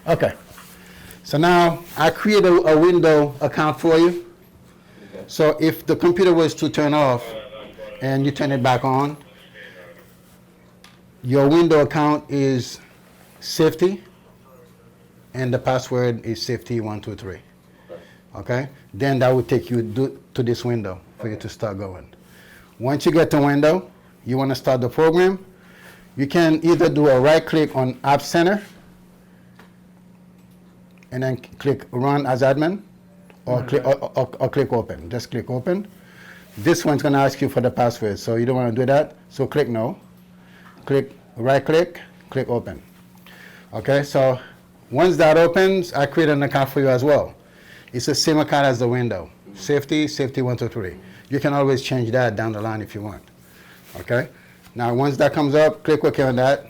Okay. So now I create a window account for you. Okay. So if the computer was to turn off and you turn it back on, your window account is safety and the password is safety123. Okay? Then that will take you to this window for you to start going. Once you get to window, you want to start the program, you can either do a right click on App Center and then click Run as admin, or click Open. Just click Open. This one's going to ask you for the password, so you don't want to do that. So click No. Click right click, click Open. Okay, so once that opens, I create an account for you as well. It's the same account as the window. Safety, safety123. You can always change that down the line if you want. Okay? Now once that comes up, click OK on that.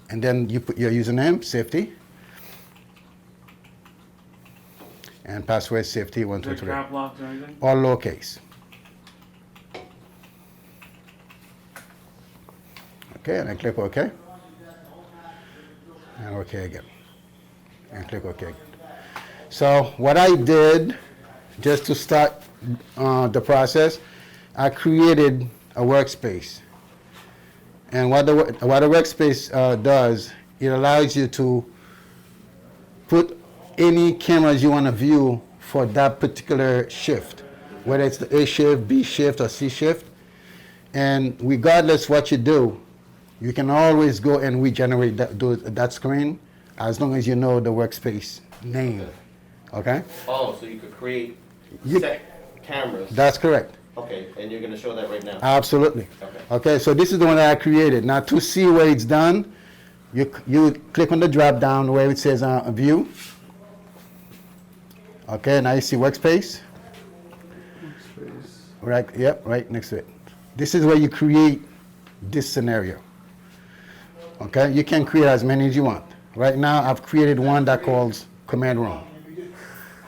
And then you put your username, safety. And password, safety123. Cap locks or anything? All lowercase. Okay, and then click OK. And OK again. And click OK again. So what I did, just to start the process, I created a workspace. And what the workspace does, it allows you to put any cameras you want to view for that particular shift, whether it's the A shift, B shift, or C shift. And regardless what you do, you can always go and regenerate that screen as long as you know the workspace name. Okay? Oh, so you could create set cameras. That's correct. Okay, and you're going to show that right now? Absolutely. Okay. Okay, so this is the one that I created. Now to see where it's done, you click on the drop down where it says View. Okay, now you see Workspace. Right, yep, right next to it. This is where you create this scenario. Okay, you can create as many as you want. Right now, I've created one that calls Command Room.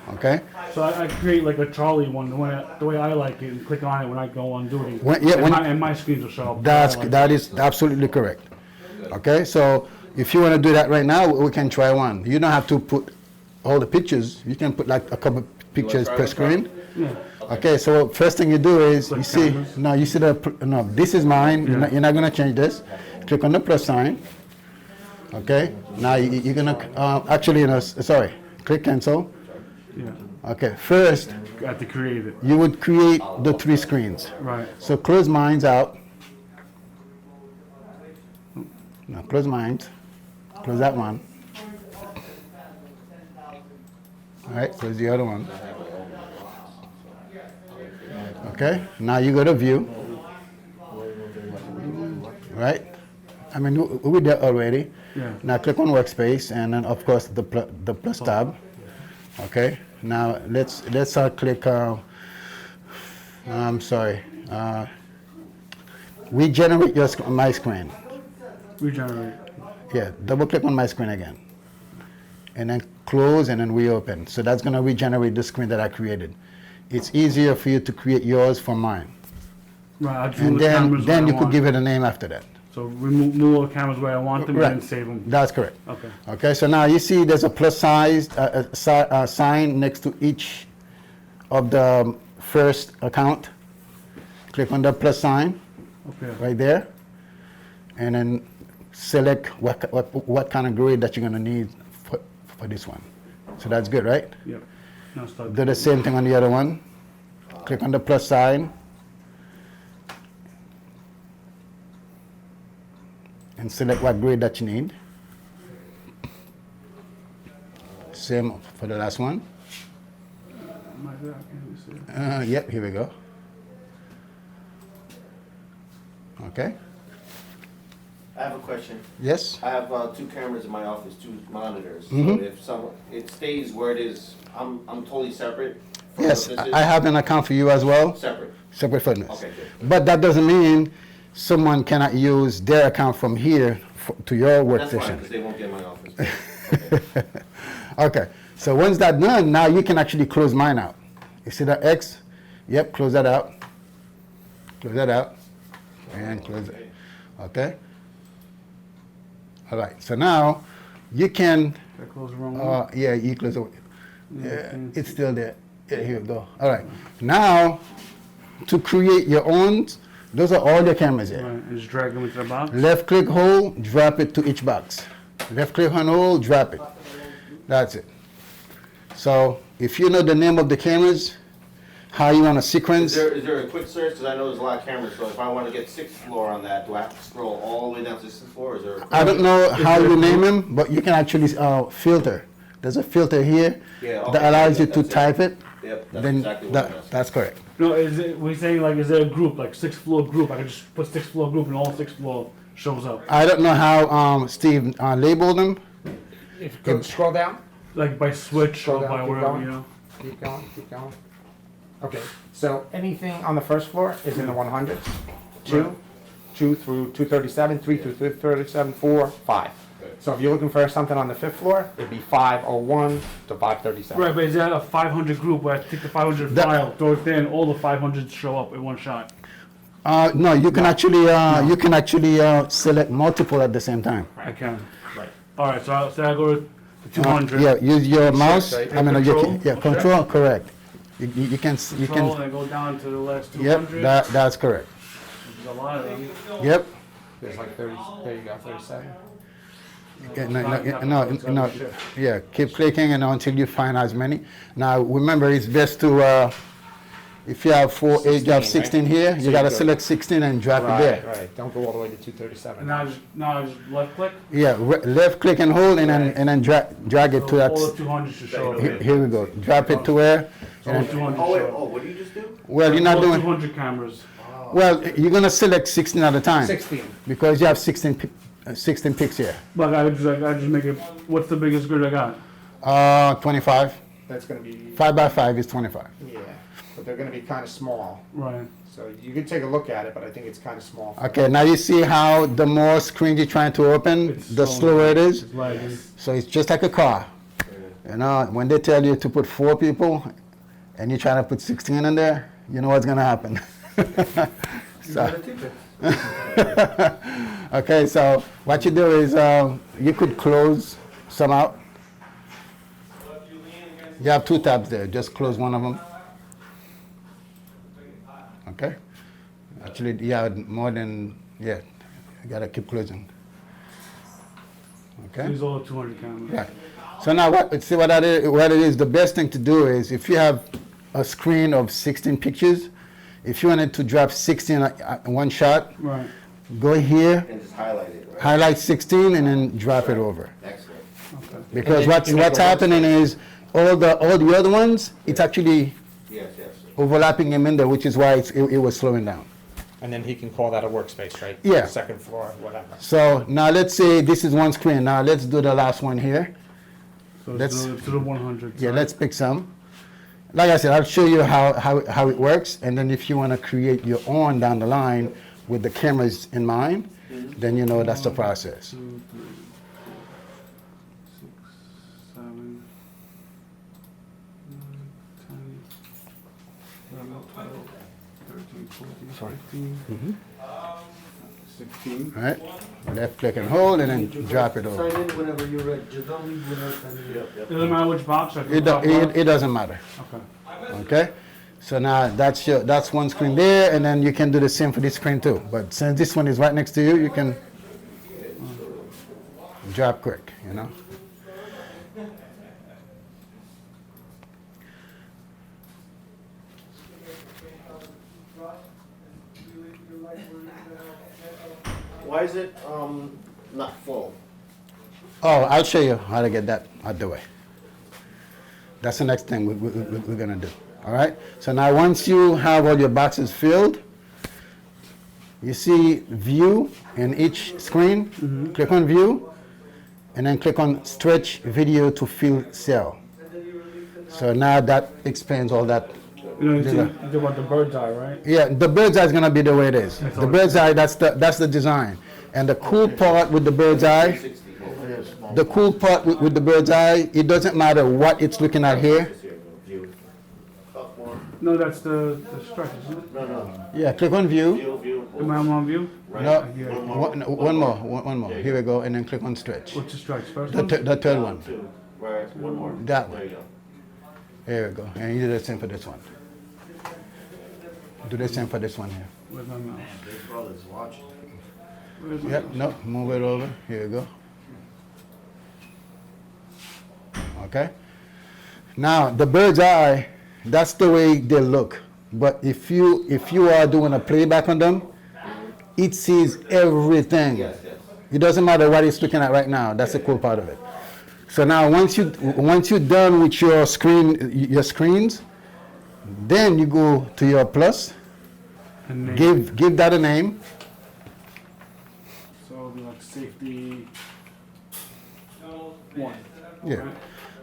Okay? So I create like a Charlie one, the way I like it, and click on it when I go on duty. And my screens will show up. That is absolutely correct. Okay, so if you want to do that right now, we can try one. You don't have to put all the pictures. You can put like a couple pictures per screen. Yeah. Okay, so first thing you do is you see this is mine. Yeah. You're not gonna change this. Click on the plus sign. Okay, now you're gonna click cancel. Yeah. Okay, first I have to create it. you would create the 3 screens. Right. So close Minds out. Now close Minds. Close that one. All right, close the other one. Okay, now you go to View. Right? I mean, we're there already. Yeah. Now click on Workspace, and then of course the plus tab. Okay. Now let's click. I'm sorry. Regenerate my screen. Regenerate. Yeah. Double click on my screen again, and then close and then reopen. So that's gonna regenerate the screen that I created. It's easier for you to create yours from mine. Right. And then you could give it a name after that. So move all the cameras where I want them and save them. That's correct. Okay. Okay, so now you see there's a plus sign next to each of the first account. Click on the plus sign right there, and then select what kind of grid that you're going to need for this one. So that's good, right? Yep. Now start. Do the same thing on the other one. Click on the plus sign. And select what grade that you need. Same for the last one. Yep, here we go. Okay. I have a question. Yes? I have 2 cameras in my office, 2 monitors. Mm-hmm. So if it stays where it is, I'm totally separate? Yes, I have an account for you as well. Separate? Separate for this. Okay, good. But that doesn't mean someone cannot use their account from here to your That's fine, workstation. because they won't get my office. Okay. Okay, so once that's done, now you can actually close mine out. You see that X? Yep, close that out. Close that out. And close it. Okay? All right, so now you can, Did I close the wrong one? yeah, you close it. Yeah, okay. it's still there. Yeah, here we go. All right, now to create your own, those are all your cameras Right, here. and just drag them into the box? Left click hold, drop it to each box. Left click and hold, drop it. That's it. So if you know the name of the cameras, how you want to sequence, Is there a quick search? Because I know there's a lot of cameras, so if I want to get 6th floor on that, do I have to scroll all the way down to 6th floor? Or is there a quick I don't know how you name them, but you can actually filter. There's a filter here Yeah, okay, that allows you to that's it. type it. Yep, that's Then exactly what I'm asking. that's correct. No, we're saying like, is there a group, like 6th floor group? I could just put 6th floor group and all 6th floor shows up. I don't know how Steve labeled them. If you go scroll down, Like by switch Scroll or down, by keep wherever, going. you know? keep going, keep going. Okay, so anything on the first floor is in the 100s. Right. 2 through 237, 3 through 237, 4, 5. So if you're looking for something on the 5th floor, it'd be 501 to 537. Right, but is that a 500 group where I take the 500 That- file, throw it there, and all the 500s show up in one shot? No, you can actually select multiple at the same time. I can. Right. All right, so I go to 200. Yeah, use your mouse. right? I mean, Control? yeah, control. Correct. You can Control, and I go down to the last Yep, 200. that's correct. There's a lot of them. Yep. There's like 30, there you go, 37. Yeah, no, yeah, keep clicking and until you find as many. Now, remember, it's best to, if you have 4, 8, you have 16, 16 right? here, So you you gotta go- select 16 and drop it Right, there. right, don't go all the way to 237. And now I just left click. Yeah, left click and hold and then drag it to So that. all the 200 should show up. Here we go. Drop it to where? So all the 200 Oh, wait, show up. oh, what did you just do? Well, you're not All doing, 200 cameras. well, you're gonna select 16 at a time. 16. Because you have 16 pics here. But I just make it. What's the biggest grid I got? 25. That's gonna be, 5 by 5 is 25. yeah, but they're gonna be kind of small. Right. So you can take a look at it, but I think it's kind of small. Okay, now you see how the more screens you're trying to open, It's the slowing slower it down. is. It's lagging. So it's just like a car. You know, when they tell you to put 4 people and you're trying to put 16 in there, you know what's gonna happen. So, okay, so what you do is you could close some out. You have 2 tabs there, just close one of them. Okay? Actually, yeah, more than, yeah, you gotta keep closing. Okay? These all the 200 cameras. Right. So now, see what it is. The best thing to do is if you have a screen of 16 pictures, if you wanted to drop 16 in one shot, Right. go here, And just highlight it, right? highlight 16, and then drop it over. Excellent. Okay. Because And then you can what's make a happening is all the other ones, it's actually Yes, yes. overlapping them in there, which is why it was slowing down. And then he can call that a workspace, right? Yeah. Second floor, whatever. So now let's say this is one screen. Now let's do the last one here. So Let's- to the 100. Yeah, sorry. let's pick some. Like I said, I'll show you how it works, and then if you want to create your own down the line with the cameras in mind, then you know that's the process. 2, 3, 4, 6, 7, 9, 10, 11, 12, 13, 14, 15, 16. All right? Left click and hold, and then drop it over. Sign in whenever you're ready. Just don't leave without signing in. Yep. Doesn't matter which box. I It, do- it doesn't matter. Okay. Okay? So now that's one screen there, and then you can do the same for this screen too. But since this one is right next to you, you can drop quick, you know? Why is it, not full? Oh, I'll show you how to get that out the way. That's the next thing we're gonna do. All right? So now once you have all your boxes filled, you see view in each screen. Click on view, and then click on stretch video to fill cell. So now that expands all that. You know, you about the bird's eye, right? Yeah, the bird's eye is gonna be the way it is. That's The all. bird's eye, that's the design. And the cool part with the bird's eye, 60. the cool part with the bird's eye, it doesn't matter what it's looking at here. View. No, that's the stretch, isn't it? No, no. Yeah, click on view. View. Am I on view? Right. No, Yeah. one more. Here we go, and then click on stretch. What's the strikes first The, one? the third one. Two. Right, one more. That There one. you go. Here we go. And you do the same for this one. Do the same for this one here. Where's my mouse? Big brother's watching. Where's my Yep, mouse? no, move it over. Here we go. Okay. Now the bird's eye, that's the way they look. But if you are doing a playback on them, it sees everything. Yes, yes. It doesn't matter what it's looking at right now. That's the cool part of it. So now once you're done with your screens, then you go to your plus. And name. Give that a name. So it'll be like safety 1. Yeah.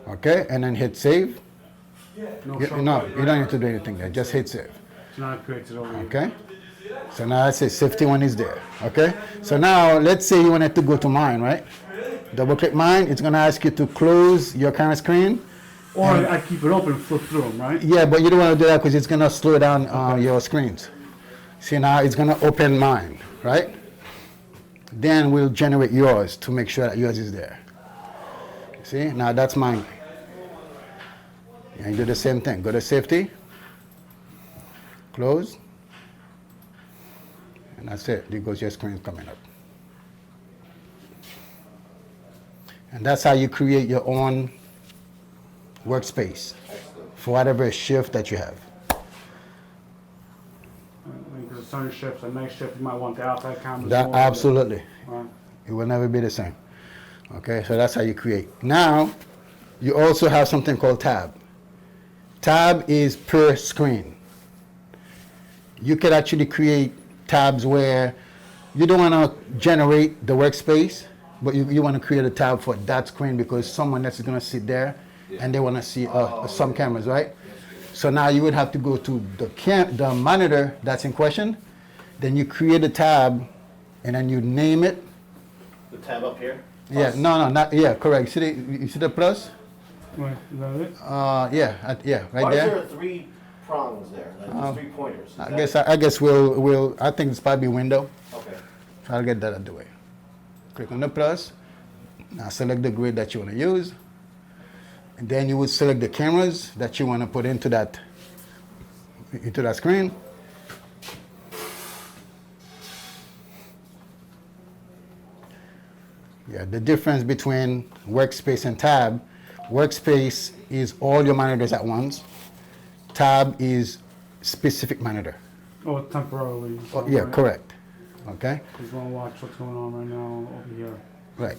Okay, and then hit save. No, No, you don't need to do anything there. Just hit save. So now it creates it over here. Okay. So now it says safety one is there. Okay. So now let's say you wanted to go to mine, right? Double click mine. It's gonna ask you to close your camera screen. Or I keep it open and flip through them, right? Yeah, but you don't want to do that because it's gonna slow down your screens. See, now it's gonna open mine, right? Then we'll generate yours to make sure that yours is there. See, now that's mine. And you do the same thing. Go to safety, close, and that's it. There goes your screen coming up. And that's how you create your own workspace for whatever shift that you have. Because certain shifts, a night shift, you might want the outside cameras. That more. absolutely. Right. It will never be the same. Okay, so that's how you create. Now, you also have something called tab. Tab is per screen. You could actually create tabs where you don't want to generate the workspace, but you want to create a tab for that screen because someone else is going to sit there and they want to see some cameras, right? So now you would have to go to the monitor that's in question, then you create a tab and then you name it. The tab up here? Yeah, no, not, yeah, correct. You see the plus? Right, is that it? Yeah, right Why is there. there 3 prongs there? Like there's 3 pointers? Is I guess we'll. I think it's probably window. Okay. I'll get that out of the way. Click on the plus. Now select the grid that you want to use, and then you would select the cameras that you want to put into that screen. Yeah, the difference between workspace and tab. Workspace is all your monitors at once. Tab is specific monitor. Oh, temporarily. Oh, yeah, correct. Okay, Because we'll watch what's going on right now over here. right.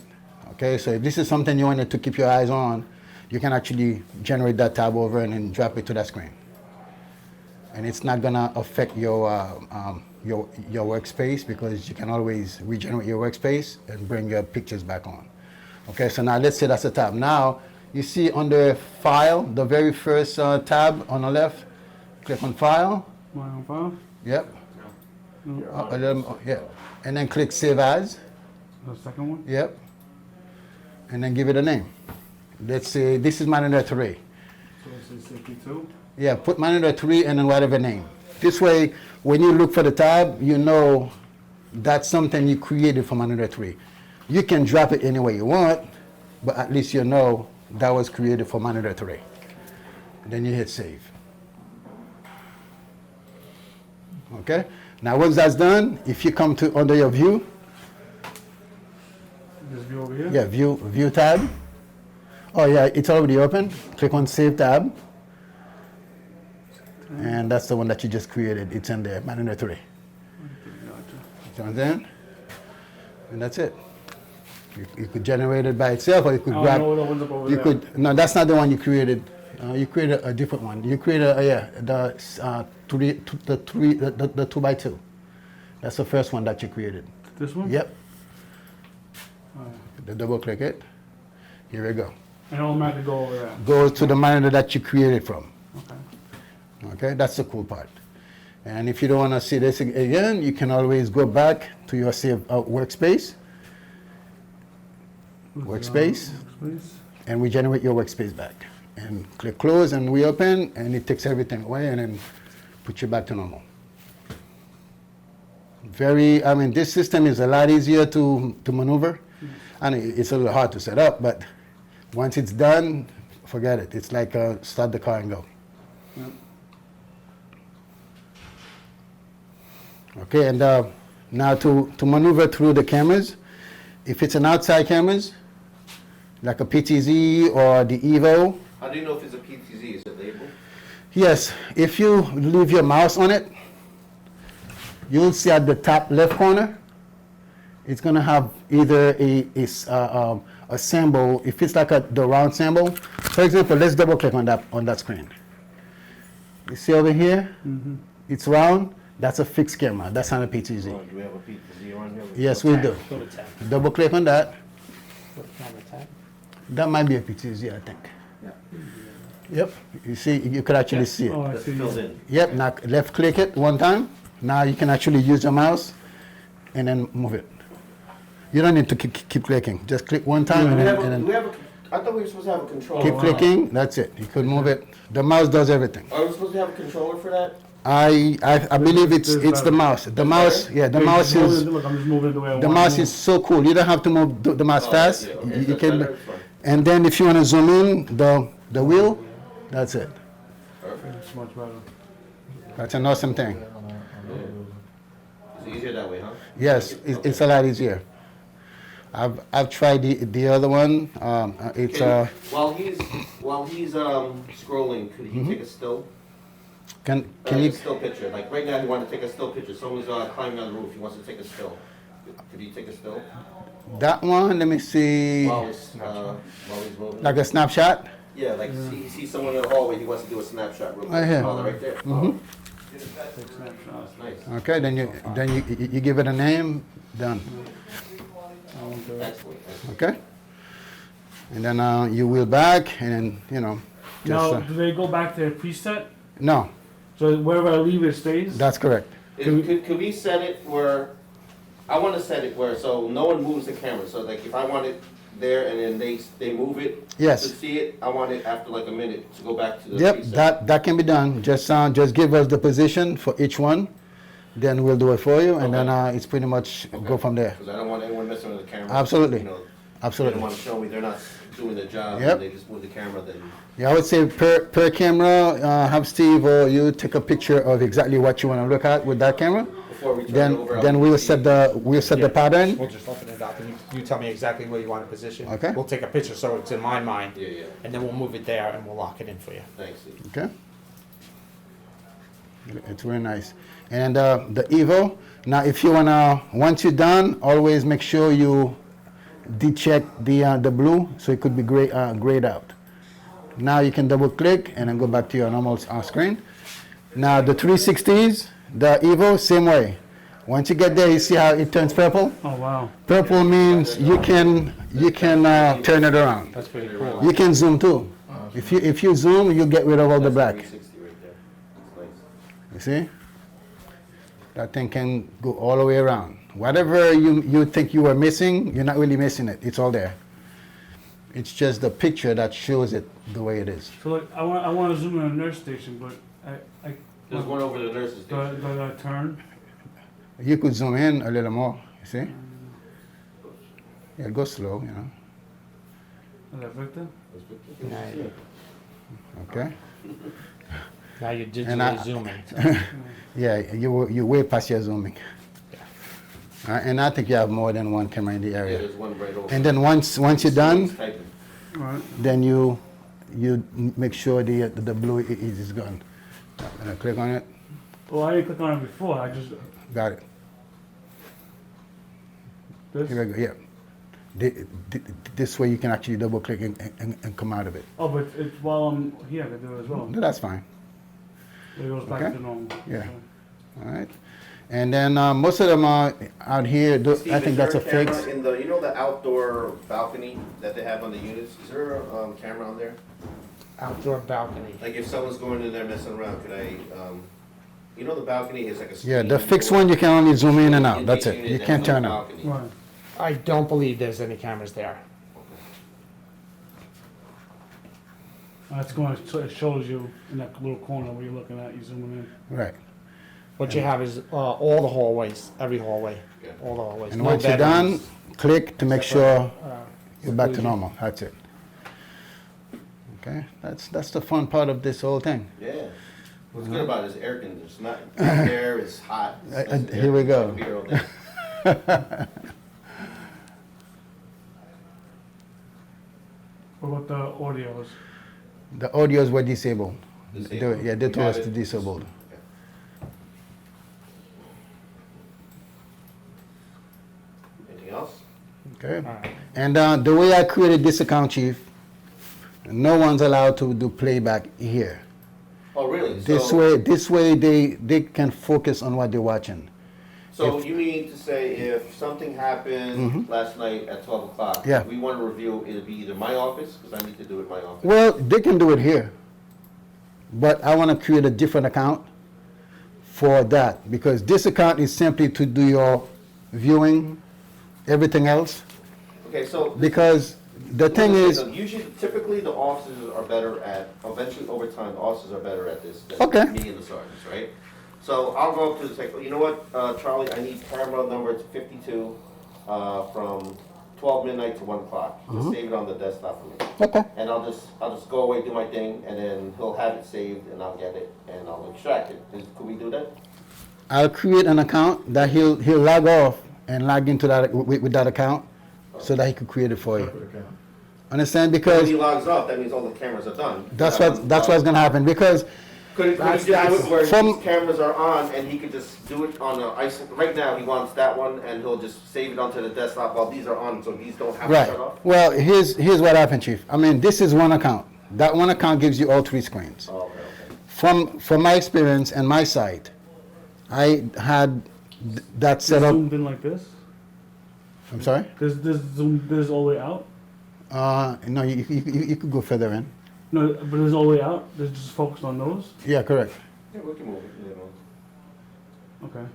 Okay, so if this is something you wanted to keep your eyes on, you can actually generate that tab over and then drop it to that screen. And it's not gonna affect your workspace because you can always regenerate your workspace and bring your pictures back on. Okay, so now let's say that's a tab. Now, you see under File, the very first tab on the left, click on File. One on file? Yep. Yeah. And then click Save As. The second one? Yep. And then give it a name. Let's say this is monitor 3. So this is safety 2? Yeah, put monitor 3 and then whatever name. This way, when you look for the tab, you know that's something you created for monitor 3. You can drop it any way you want, but at least you know that was created for monitor 3. Then you hit save. Okay? Now once that's done, if you come to under your view, This view over here? yeah, view tab. Oh yeah, it's already open. Click on save tab. And that's the one that you just created. It's in there, monitor 3. So then, and that's it. You could generate it by itself, or you could Oh, grab. no, it opens up over You there. could. No, that's not the one you created. You created a different one. You created the 2x2. That's the first one that you created. This one? Yep. Oh. The double click it. Here we go. And automatically go over there. Go to the monitor that you created from. Okay. Okay, that's the cool part. And if you don't want to see this again, you can always go back to your save workspace, Workspace. and regenerate your workspace back. And click close and reopen, and it takes everything away and then put you back to normal. I mean, this system is a lot easier to maneuver. And it's a little hard to set up, but once it's done, forget it. It's like start the car and go. Yep. Okay, and now to maneuver through the cameras, if it's an outside cameras, like a PTZ or the Evo, How do you know if it's a PTZ? Is it labeled? yes, if you leave your mouse on it, you'll see at the top left corner, it's gonna have either a symbol. If it's like the round symbol, for example, let's double click on that screen. You see over here, it's round. That's a fixed camera. That's not a PTZ. Oh, do we have a PTZ on here? Yes, we do. Go to tab. Double click on that. Go to camera tab. That might be a PTZ, I think. Yep. You see, you could actually see it. Oh, I That's see. filled in. Yep. Now left click it one time. Now you can actually use your mouse and then move it. You don't need to keep clicking. Just click one time and then Do we have a, I thought we were supposed to have a controller. keep clicking. That's it. You could move it. The mouse does everything. Are we supposed to have a controller for that? I believe it's the mouse. The mouse, yeah, the mouse is Look, I'm just moving it the way I want. the mouse is so cool. You don't have to move the mouse Oh, fast. yeah, okay, You that's can, better, it's fine. and then if you want to zoom in the wheel, that's it. Perfect. It's much better. That's an awesome thing. It's easier that way, huh? Yes, it's a lot easier. I've tried the other one. It's While he's scrolling, could he take a still? can Can you a still picture? Like right now, he wanted to take a still picture. Someone's climbing on the roof. He wants to take a still. Could he take a still that one? Let me see. while he's moving? Like a snapshot. Yeah, like he sees someone in the hallway. He wants to do a snapshot real quick. Right here. Oh, right there. Mhm. That's nice. Okay, then you give it a name. Done. Excellent. Okay. And then you wheel back, and then just Now, do they go back to their preset? no. So wherever I leave it stays? That's correct. Could we set it where, I want to set it where, so no one moves the camera, so like if I want it there and then they move it Yes. to see it, I want it after like a minute to go back to the Yep, preset. that can be done. Just give us the position for each one, then we'll do it for you, and then it's pretty much go from there. Because I don't want anyone messing with the camera. Absolutely. You know, they Absolutely. don't want to show me they're not doing their job, Yep. and they just move the camera, then, Yeah, I would say per camera, have Steve or you take a picture of exactly what you want to look at with that camera. before we turn it over. Then I'll we'll see. set the pattern. We'll just open it up and you tell me exactly where you want to position. Okay. We'll take a picture so it's in my mind. Yeah, yeah, And then we'll move it there and we'll lock it in for you. thanks, Steve. Okay. It's very nice. And the Evo. Now, if you wanna, once you're done, always make sure you decheck the blue, so it could be grayed out. Now you can double click and then go back to your normal screen. Now the 360s, the Evo, same way. Once you get there, you see how it turns purple. Oh, wow. Purple means you can turn it around. That's pretty cool. You can zoom too. If you zoom, you get rid of all the black. 360 right there. That's nice. You see? That thing can go all the way around. Whatever you think you were missing, you're not really missing it. It's all there. It's just the picture that shows it the way it is. So like, I want to zoom in on a nurse station, but There's one over the nurses do station. I turn? You could zoom in a little more, you see? Yeah, go slow, Is that Victor? Okay? Now you're And I- digitally zooming. Yeah, you way past your zooming. And I think you have more than one camera in the Yeah, area. there's one right over. And then once you're done, Typing. All right. then you make sure the blue is gone. Click on it. Well, I didn't click on it before. I just Got it. this. Here we go. Yeah. This way you can actually double click and come out of it. Oh, but it's while I'm here, I can do it as well. No, that's fine. It goes back Okay. to normal. Yeah. Okay. All right. And then most of them are out here. Steve, I is think that's a there camera fix. in the, you know the outdoor balcony that they have on the units? Is there a camera on there? Outdoor balcony. Like if someone's going in there messing around, could I, you know the balcony is like a screen? Yeah, the fixed one you can only zoom in and out. That's it. You can't turn out. Right. I don't believe there's any cameras there. That's going to, it shows you in that little corner where you're looking at, you zooming in. Right. What you have is all the hallways, every hallway, Yeah. all the hallways. And No once you're done, bedrooms, click to make except sure for, you're back to seclusion. normal. That's it. Okay, that's the fun part of this whole thing. Yeah. What's good about it is air conditioning. It's not air, it's hot. It's nice Here we air. go. Be here all day. What about the audios? The audios were disabled. Disabled. Yeah, they We told have us to it. disable. Anything else? Okay. Alright. And the way I created this account, Chief, no one's allowed to do playback here. Oh, really? This way they can focus on what they're watching. So you mean to say if something happened last night at 12 o'clock, Yeah. we want to review, it'll be either my office, because I need to do it in my office. Well, they can do it here, but I want to create a different account for that, because this account is simply to do your viewing, everything else. Okay, so. Because the thing is, Usually, typically, the officers are better at, eventually, over time, the officers are better at this Okay. than me and the sergeants, right? So I'll go up to the tech, you know what, Charlie, I need camera number 52, from 12 midnight to 1 o'clock. Just save it on the desktop for me. okay, And I'll just go away, do my thing, and then he'll have it saved, and I'll get it, and I'll extract it. Could we do that? I'll create an account that he'll log off and log into that with that account, so that he could create it for you. Understand? When Because he logs off, that means all the cameras are done. that's what's gonna happen. Because Could he That's- just do it where from- these cameras are on, and he could just do it on a right now, he wants that one, and he'll just save it onto the desktop while these are on, so these don't have to right. shut off? Well, here's what happened, Chief. I mean, this is one account. That one account gives you all 3 screens. Oh, okay. From my experience and my site, I had that set up. Zoomed in like this? I'm sorry. This all the way out? No, you could go further in. No, but this all the way out? This just focused on those? Yeah, correct. Yeah, we can move it, you know. Okay.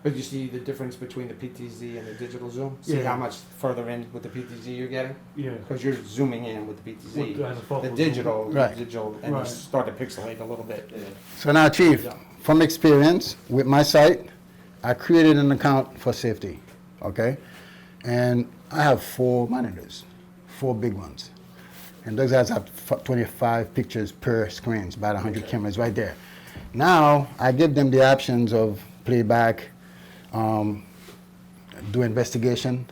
But you see the difference between the PTZ and the digital zoom? See Yeah. how much further in with the PTZ you're getting? Yeah. Because you're zooming in with the With PTZ. the focal The zoom. digital, Right. and you Right. start to pixelate a little bit. Yeah. So now, Chief, Yeah. from experience with my site, I created an account for safety, okay? And I have 4 monitors, 4 big ones. And those guys have 25 pictures per screen, it's about 100 cameras right there. Now, I give them the options of playback, do investigation.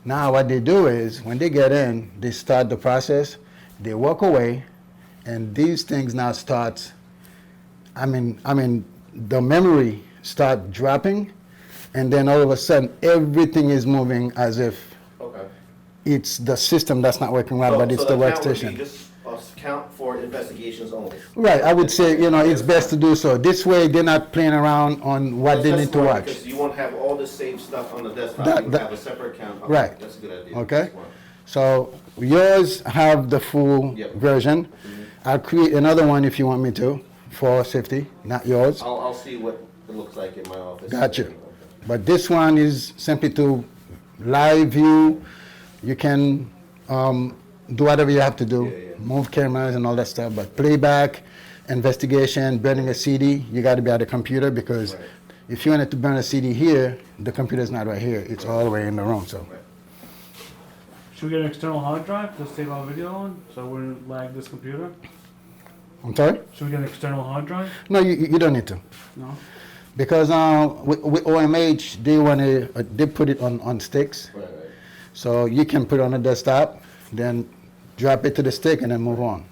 Now, what they do is, when they get in, they start the process, they walk away, and these things now start, I mean, the memory start dropping, and then all of a sudden, everything is moving as if Okay. it's the system that's not working right, but it's the count would be workstation. just count for investigations only. Right, I would say, it's best to do so. This way, they're not playing around on what they That's need to smart, watch. Because you won't have all the same stuff on the desktop, That- you that- have a separate account. Okay, Right. That's a good idea. Okay. Smart. So yours have the full Yep. version. I'll create another one if you want me to, for safety, not yours. I'll see what it looks like in my office. Gotcha. Okay. But this one is simply to live view. You can do whatever you have to do, Yeah, yeah. move cameras and all that stuff. But playback, investigation, burning a CD, you got to be at the computer, because Right. if you wanted to burn a CD here, the computer's not right here. It's all the way in the room. So Right. Should we get an external hard drive to save our video on, so it wouldn't lag this computer? I'm sorry. Should we get an external hard drive? No, you don't need to. No? Because with OMH, they put it on sticks, Right, right. so you can put it on a desktop, then drop it to the stick, and then move on.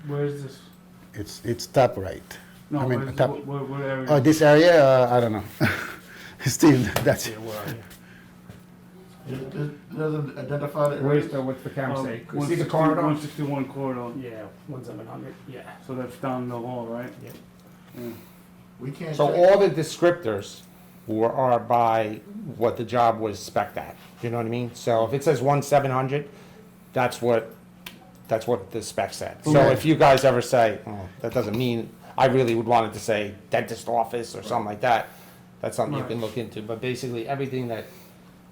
Where is this? It's top right. No, I mean, where's, top. what area? Oh, this area, I don't know. Steve, that's it. Yeah, where are you? It doesn't identify the Where's area? the, what's the camera say? Oh, See the corridor? 161 corridor. Yeah, 1700, yeah. So that's down the hall, right? Yeah. Yeah. We can't So check. all the descriptors are by what the job was spec'd at, you know what I mean? So if it says 1700, that's what the spec said. So Okay. if you guys ever say, oh, that doesn't mean, I really would want it to say dentist office or something like that, that's something you can look into, but basically everything that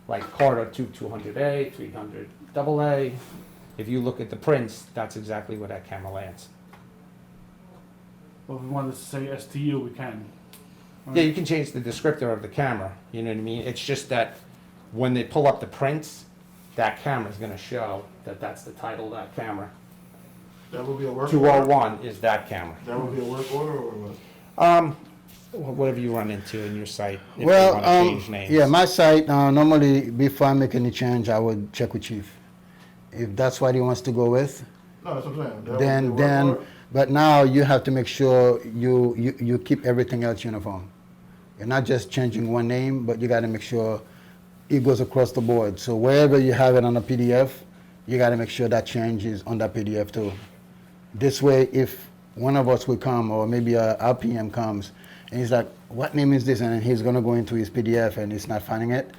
like corridor 200A, 300 AA. If you look at the prints, that's exactly where that camera lands. But if we wanted to say STU, we can. Yeah, you can change the descriptor of the camera, you know what I mean? It's just that when they pull up the prints, that camera's gonna show that that's the title of that camera. That would be a work order? 201 is that camera. That would be a work order or what? Whatever you run into in your site, if you wanna change names. yeah, my site, normally, before I make any change, I would check with chief. If that's what he wants to go with, No, that's what I'm saying. That would be a work then, order? but now you have to make sure you keep everything else uniform. You're not just changing one name, but you gotta make sure it goes across the board. So wherever you have it on a PDF, you gotta make sure that change is on that PDF too. This way, if one of us will come, or maybe our PM comes, and he's like, what name is this? And then he's gonna go into his PDF and he's not finding it.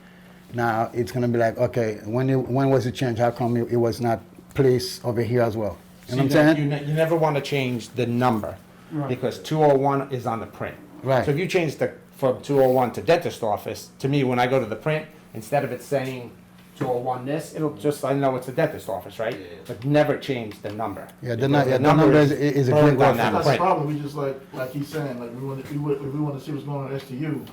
Now, it's gonna be like, okay, when was it changed? How come it was not placed over here as well? You know what I'm saying? You never wanna change the number, Right. because 201 is on the print. Right. So if you change from 201 to dentist office, to me, when I go to the print, instead of it saying 201 this, it'll just, I know it's a dentist office, right? But never change the number. Yeah, Because the number is a great burned on reference. that That's the print. problem, we just like he's saying, like, if we want to see what's going on at STU,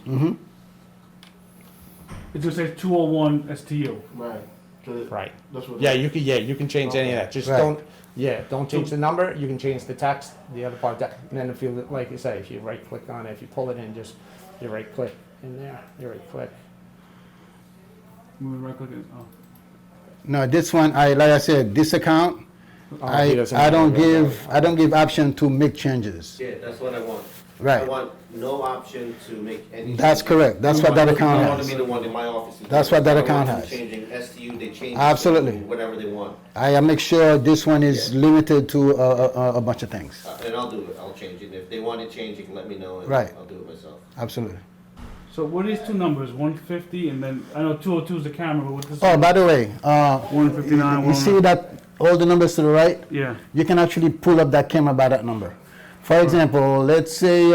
It just says 201 STU. right. 'Cause Right. That's what. Yeah, you can change any of that. Just Right. don't change the number. You can change the text, the other part. And then if you, like you say, if you right click on it, if you pull it in, just you right click in there, you right click. Move right click it. Oh. No, this one, like I said, this account, Oh, he doesn't I don't have it. give option to make changes. Yeah, that's what I want. Right. I want no option to make any. That's changes. correct. That's what that account I want to has. be the one in my office. That's what that I don't want account them has. Changing STU, they change. it Absolutely. to Whatever they want. I make sure this one is Yeah. limited to a bunch of things. And I'll do it, I'll change it. If they want it changed, you can let me know and Right. I'll do it myself. Absolutely. So what are these two numbers? 150 and then I know 202 is the camera, but what this? Oh, by the way, 159. you see that, all the numbers to the right? Yeah. You can actually pull up that camera by that number. For example, let's say,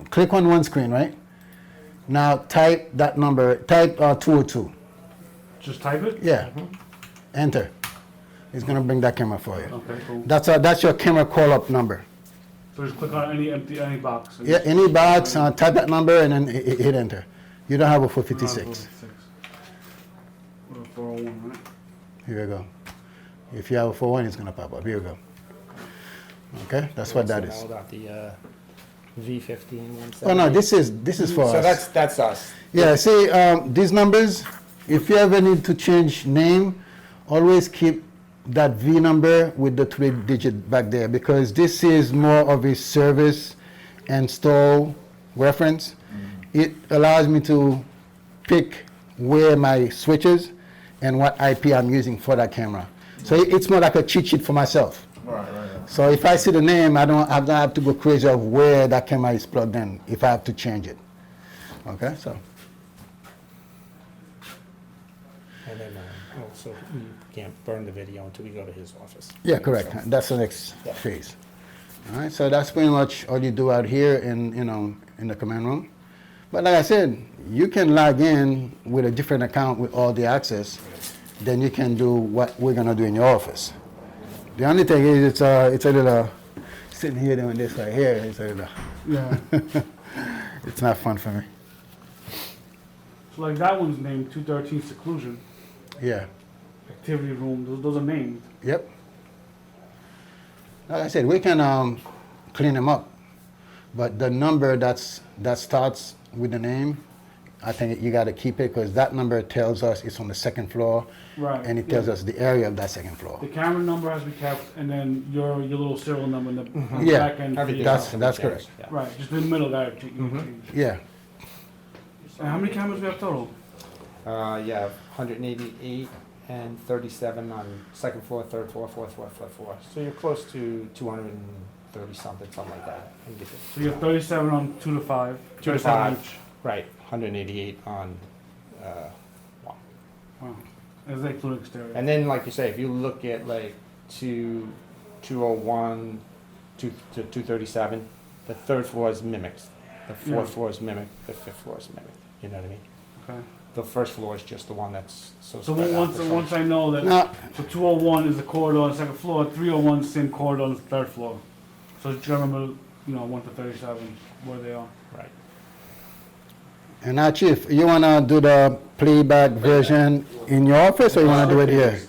click on one screen, right? Now type that number, type 202. Just type it. Yeah. Enter. It's gonna bring that camera for you. Okay. Cool. That's your camera call-up number. So just click on any box. and Yeah, just- any box, type that number and then hit enter. You don't have a 456. 401, right? Here we go. If you have a 41, it's gonna pop up. Here we go. Okay, that's what that is. About the V15 Oh no, this is for So us. that's us. Yeah, see, these numbers, if you ever need to change name, always keep that V number with the 3-digit back there, because this is more of a service and store reference. It allows me to pick where my switch is and what IP I'm using for that camera. So it's more like a cheat sheet for myself. Right. So if I see the name, I don't have to go crazy of where that camera is plugged in if I have to change it. Okay, so. And then also you can't burn the video until we go to his office. Yeah, correct. So- That's the next Yeah. phase. All right, so that's pretty much all you do out here in the command room. But like I said, you can log in with a different account with all the access, then you can do what we're gonna do in your office. The only thing is it's a little, sitting here doing this right here, it's a little, Yeah. it's not fun for me. So like that one's named 213 seclusion, Yeah, activity room. Those are named. yep. Like I said, we can clean them up, but the number that starts with the name, I think you gotta keep it, because that number tells us it's on the second floor, Right. and it tells us the area of that second floor. The camera number has to be kept, and then your little serial number in the Yeah, back end. Everything That's- else can that's be changed, correct. yeah. Right, just in the middle of that. You change. Yeah, And how many cameras we have total? Yeah, 188 and 37 on second floor, third floor, fourth floor, fifth floor. So you're close to 230 something like that. And get it. So you have 37 on 2 to 5. 2 to 37 5. Right, 188 on one. Wow. Is that including exterior? And then, like you say, if you look at like 201 to 237, the third floor is mimics. The fourth Yeah. floor is mimic. The fifth floor is mimic. You know what I mean? Okay. The first floor is just the one that's so So spread out once, for some- once I know that, Now, so 201 is the corridor on the second floor, 301 is the same corridor on the third floor. So just remember, 1 to 37, where they are. Right. and now, Chief, you wanna do the playback version in your office, or you wanna do it here?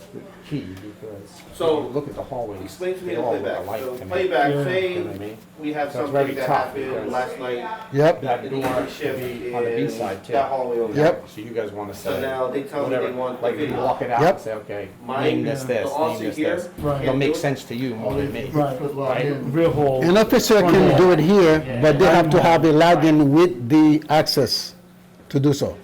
Key, because So, if you look at the hallways. Explain to me they the all look playback. alike So to me. playback, Yeah. say You know what I mean? we have So it's very something that tough happened because- last night Yep, That in door the evening should shift be on the B in side too. that hallway over there. Yep. So you guys wanna say. So now they tell me whatever, they want the like you video. walk it out Yep. and say, okay, Mine, name this, the this, name officer this, here, this. Right. It'll make sense to you more than me. Right. Put log Right. in. Real hole. an officer can do it here, but they have to have a login with the access to do so.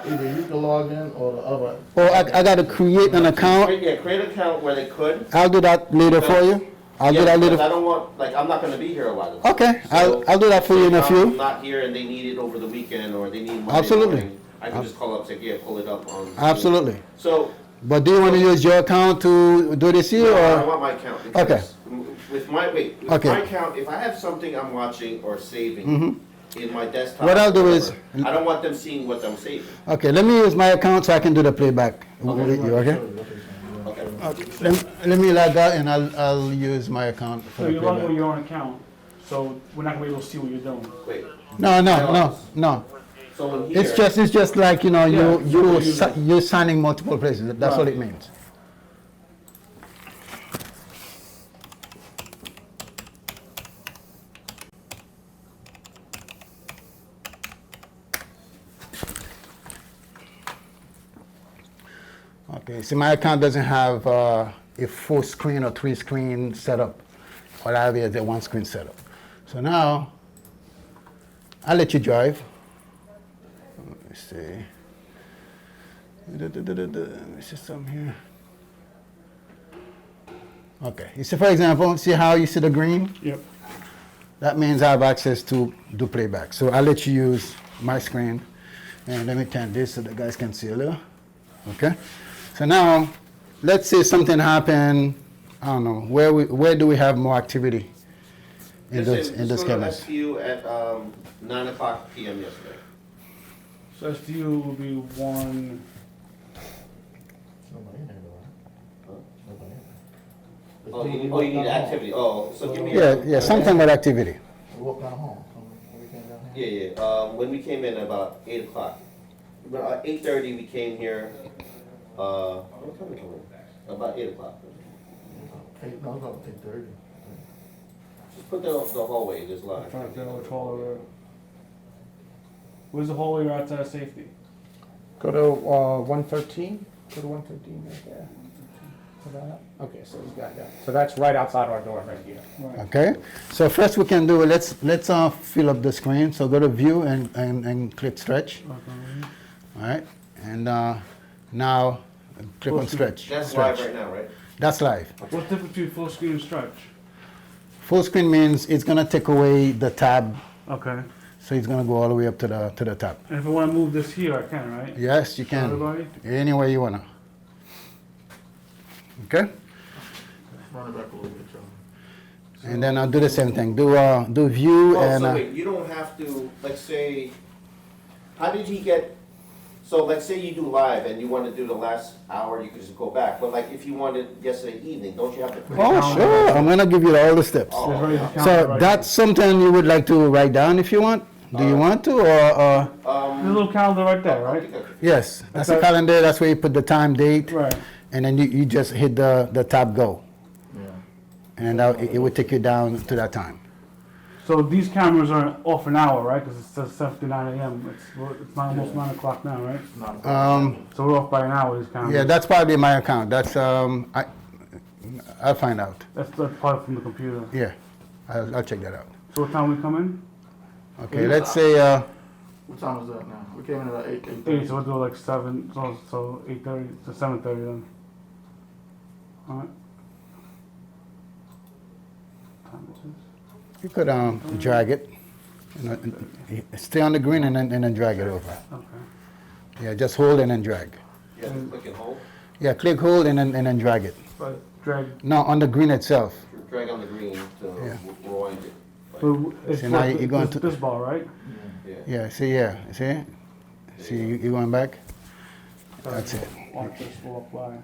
Either you can log in or the other. Or I gotta create an account, Create an account where they could. I'll do that later for you. I'll do Yeah, that because I later. don't want, like, I'm not gonna be here a lot of the time. Okay, So, I'll do that for you in a if I'm few. not here and they need it over the weekend, or they need Monday Absolutely. morning, I can just call up, say, yeah, pull it up on. Absolutely. So, But do you wanna use your account to do this here, no, I or? want my account. Okay. Because with my, with Okay. my account, if I have something I'm watching or saving in my desktop. What I'll do or is- whatever, I don't want them seeing what I'm saving. Okay, let me use my account so I can do the playback with you, okay? Okay. Let me log out and I'll use my account for So the you log in with playback. your own account, so we're not gonna be able to see what you're doing. Wait, No. so in here. It's just like, Yeah, you're signing multiple places, that's all it means. Okay, see, my account doesn't have a full screen or 3-screen setup. All I have is a 1-screen setup. So now, I'll let you drive. Let me see. Let me see something here. Okay, you see, for example, see how you see the green? Yep. That means I have access to do playback. So I'll let you use my screen. And let me turn this so the guys can see a little. Okay? So now, let's say something happened, I don't know, where do we have more activity in this This cameras? STU at 9 o'clock PM yesterday. So SDU will be 1, Nobody in there though, right? Nobody in there. Oh, you need activity, so give me. Yeah, something with activity. We walked down the hall. So we came down here. Yeah. When we came in about 8 o'clock. About 8:30 we came here, what time we come in? About 8 o'clock. No, it was about 8:30. Just put the hallway, there's a lot. I'm trying to figure out which hallway we're. Where's the hallway you're outside of safety? Go to 113, go to 113 right there. Put that up. Okay, so he's got that. So that's right outside our door right here. Okay? So first we can do, let's fill up the screen. So go to view and click stretch. All right? And now click on stretch. That's Stretch. live right now, right? That's live. What's the difference between full screen and stretch? Full screen means it's gonna take away the tab, Okay. so it's gonna go all the way up to the top. And if I wanna move this here, I can, right? Yes, you can. Everybody? Any way you wanna. Okay? Run it back a little bit, Charlie. And then I'll do the same thing. Do view Oh, and so wait, you don't have to, let's say, how did he get, so let's say you do live and you want to do the last hour, you could just go back. But like if you wanted yesterday evening, don't you have to? oh sure, I'm gonna give you all the steps. Oh, There's already yeah. a counter So right that's something you would like to write down if you want. Do you want to, or There's a little calendar right there, I right? think I could- yes? That's a Okay. calendar. That's where you put the time, date, Right. and then you just hit the tab go, Yeah. and it would take you down to that time. So these cameras are off an hour, right? Because it says 7:59 a.m. It's almost 9 o'clock now, right? Not a problem. So we're off by an hour, these cameras. Yeah, that's probably my account. That's I'll find out. That's part from the computer. Yeah, I'll check that out. So what time we come in? Okay, let's say What time is that now? We came in at 8. 8, so we'll do like 7, so 8:30 to 7:30 then. Alright. Time is this? you could drag it. You know, stay on the green and then drag it over. Okay. Yeah, just hold and then drag. You have to click and hold, Yeah, click hold and then drag it. But drag. No, on the green itself. drag on the green to Yeah. rewind it. So it's So now like you're going this, to- this ball, right? Yeah. Yeah, see, See, you going back? That's it. Watch this walk by.